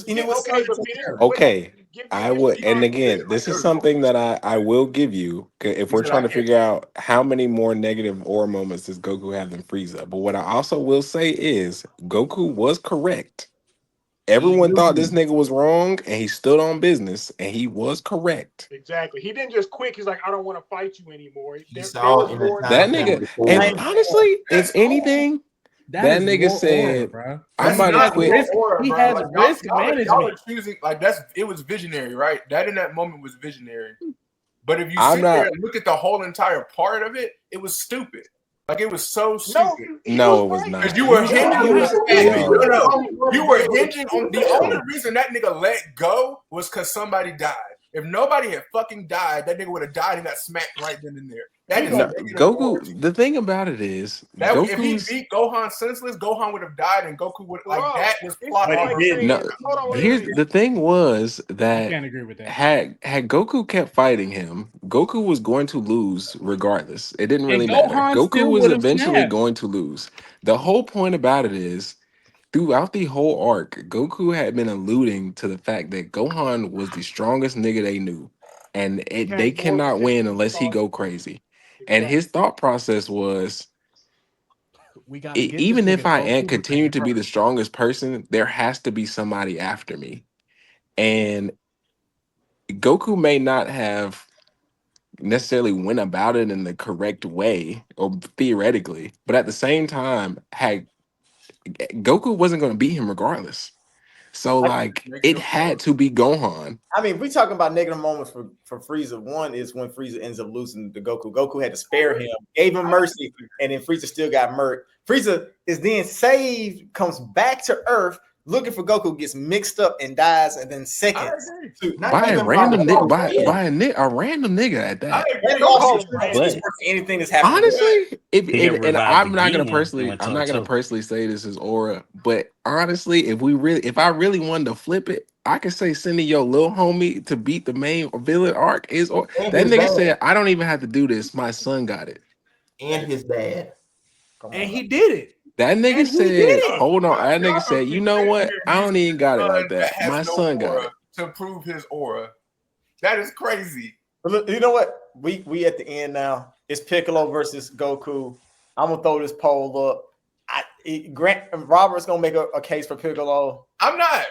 Okay, I would, and again, this is something that I will give you if we're trying to figure out how many more negative aura moments does Goku have than Frieza. But what I also will say is Goku was correct Everyone thought this nigga was wrong, and he stood on business, and he was correct. Exactly. He didn't just quit. He's like, I don't want to fight you anymore. He saw in the That time nigga, before. and honestly, if anything, that nigga more said, aura, bro. I'm about to quit. He has risk y'all management. are choosing like it was visionary, right? That in that moment was visionary. But if you I'm sit there and look at the whole entire part of it, it was stupid. Like it was so stupid. No, it was not. Because you were hinging on No. You were hinging on the only reason that nigga let go was because somebody died. If nobody had fucking died, that nigga would have died and got smacked right then and there. That is Goku. The thing about it is, that if he beat Gohan senseless, Gohan would have died, and Goku would that was plot. Here's the thing was I that can't agree with that. had Goku kept fighting him, Goku was going to lose regardless. It didn't really And matter. Gohan Goku still was would've eventually snapped. going to lose. The whole point about it is, throughout the whole arc, Goku had been alluding to the fact that Gohan was the strongest nigga they knew, and they cannot win unless he go crazy. And his thought process was, We gotta get even this if nigga I Goku continue to be the first. strongest person, there has to be somebody after me. And Goku may not have necessarily went about it in the correct way, or theoretically, but at the same time, Goku wasn't going to beat him regardless. So it had to be Gohan. I mean, if we talking about negative moments for Frieza, one is when Frieza ends up losing to Goku. Goku had to spare him, gave him mercy, and then Frieza still got murked. Frieza is then saved, comes back to Earth, looking for Goku, gets mixed up and dies, and then seconds By a random nigga, a random nigga at that. Anything that's happening. Honestly, and I'm not gonna again, personally say this is aura, but honestly, if I really wanted to flip it, I could say sending your little homie to beat the main villain arc is that nigga said, I don't even have to do this. My son got it. And his dad. And he did it. That nigga said, hold on. That nigga said, you know what? I don't even got it like that. My son got it. To prove his aura. That is crazy. But look, you know what? We at the end now. It's Piccolo versus Goku. I'm gonna throw this poll up. Robert's gonna make a case for Piccolo. I'm not.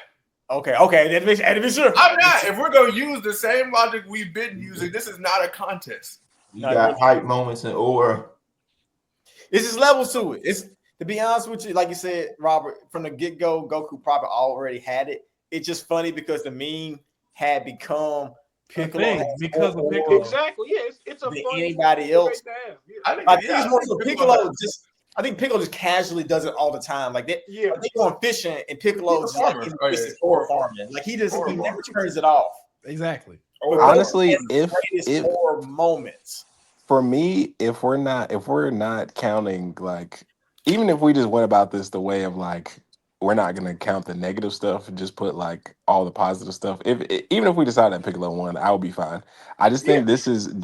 Okay. That'd be sure. I'm not. If we're gonna use the same logic we've been using, this is not a contest. You got hype moments in aura. It's just levels to it. It's, to be honest with you, like you said, Robert, from the get-go, Goku probably already had it. It's just funny because the meme had become Piccolo because of Piccolo. Exactly. Yeah, it's a fun anybody else. Yeah. I think it's more so Piccolo just casually does it all the time. Like that, they going fishing and Piccolo just is aura farming. Like he never turns it off. Exactly. Honestly, if aura moments. For me, if we're not counting, like, even if we just went about this the way of like, we're not gonna count the negative stuff and just put like all the positive stuff. Even if we decide that Piccolo won, I would be fine. I just think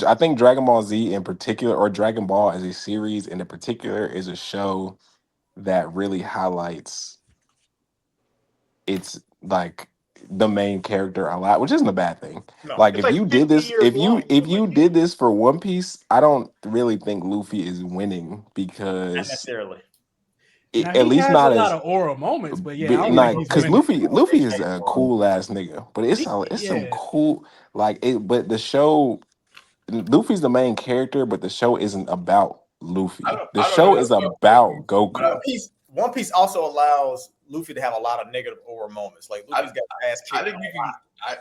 I think Dragon Ball Z in particular, or Dragon Ball as a series in particular, is a show that really highlights its like the main character a lot, which isn't a bad thing. No. Like if you did this, if you did this for One Piece, I don't really think Luffy is winning because not necessarily. At least not a as lot of aura moments, but yeah, because Luffy is a cool ass nigga, but it's some cool but the show, Luffy's the main character, but the show isn't about Luffy. The show is about Goku. One Piece also allows Luffy to have a lot of negative aura moments. Like Luffy's got ass kicked.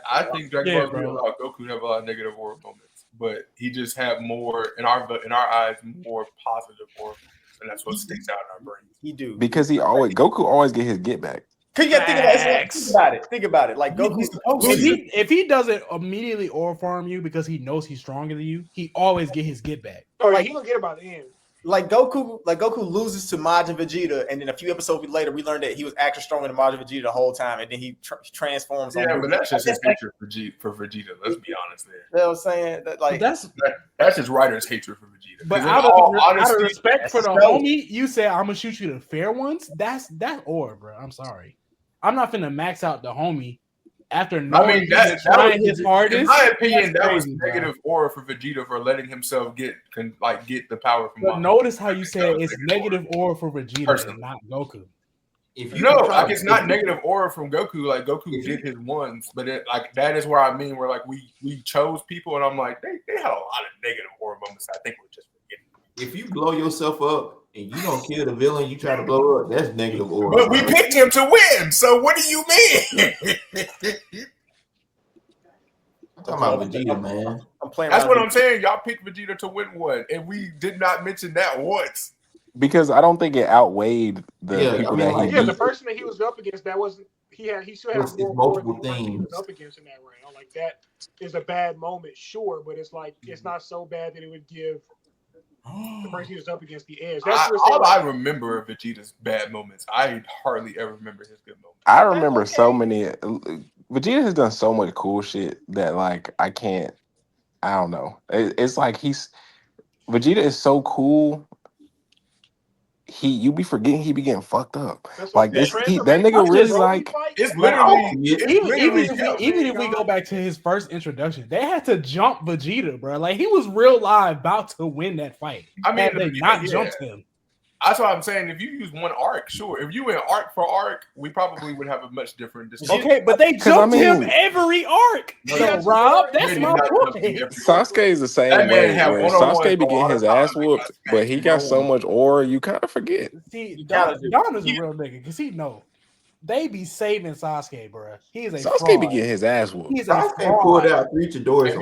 I think Dragon Ball Z allowed Goku to have a lot of negative aura moments, but he just had more in our eyes more positive aura moments, and that's what sticks out in our brains. He do because Goku always get his get back. Cause you gotta think about it. Like Goku's supposed to. If he doesn't immediately aura farm you because he knows he's stronger than you, he always get his get back. Oh, like he gonna get it by the end. Like Goku loses to Majin Vegeta, and then a few episodes later, we learned that he was actually stronger than Majin Vegeta the whole time, and then he transforms. Yeah, but that's just his hatred for Vegeta. Let's be honest there. You know what I'm saying? That's his writer's hatred for Vegeta. But out of respect for the homie, you say I'm gonna shoot you the fair ones. That's aura, bro. I'm sorry. I'm not finna max out the homie after knowing he's trying his hardest. In my opinion, that was negative aura for Vegeta for letting himself get the power from. But notice how you said it's negative aura for Vegeta and not Goku. if you No, try like to- it's not negative aura from Goku. Like Goku did his ones, but it like that is where I mean where like we chose people, and I'm like they had a lot of negative aura moments. I think we're just forgetting. If you blow yourself up and you don't kill the villain you try to blow up, that's negative aura. But we picked him to win. So what do you mean? I'm talking about Vegeta, man. I'm playing. That's what around I'm saying. Y'all picked Vegeta to win one, and we did not mention that once. Because I don't think it outweighed the people that he yeah, the beat. person that he was up against, that wasn't he still had It's more multiple than he was things. up against in that round. Like that is a bad moment, sure, but it's like it's not so bad that it would give the person he was up against the edge. That's All I remember of Vegeta's bad moments. I hardly ever remember his good moments. I remember so many. Vegeta has done so much cool shit that like I can't. I don't know. It's like Vegeta is so cool. You be forgetting he be getting fucked up. Like this, that nigga really like. It's literally even if we go back to his first introduction, they had to jump Vegeta, bro. Like he was real live about to win that fight. I mean, they not jumped him. That's what I'm saying. If you use one arc, sure. If you went arc for arc, we probably would have a much different decision. Okay, but they jumped him every arc. So, Rob, that's my point. Sasuke is the same That man way. had Where one-on-one Sasuke be a getting lot his of ass time, whooped, but he got so much aura, you kind of forget. See, Don is a real nigga because he know they be saving Sasuke, bro. He is a Sasuke fraud. be getting his ass whooped. He's a Sasuke fraud. pulled out 3 Chidori's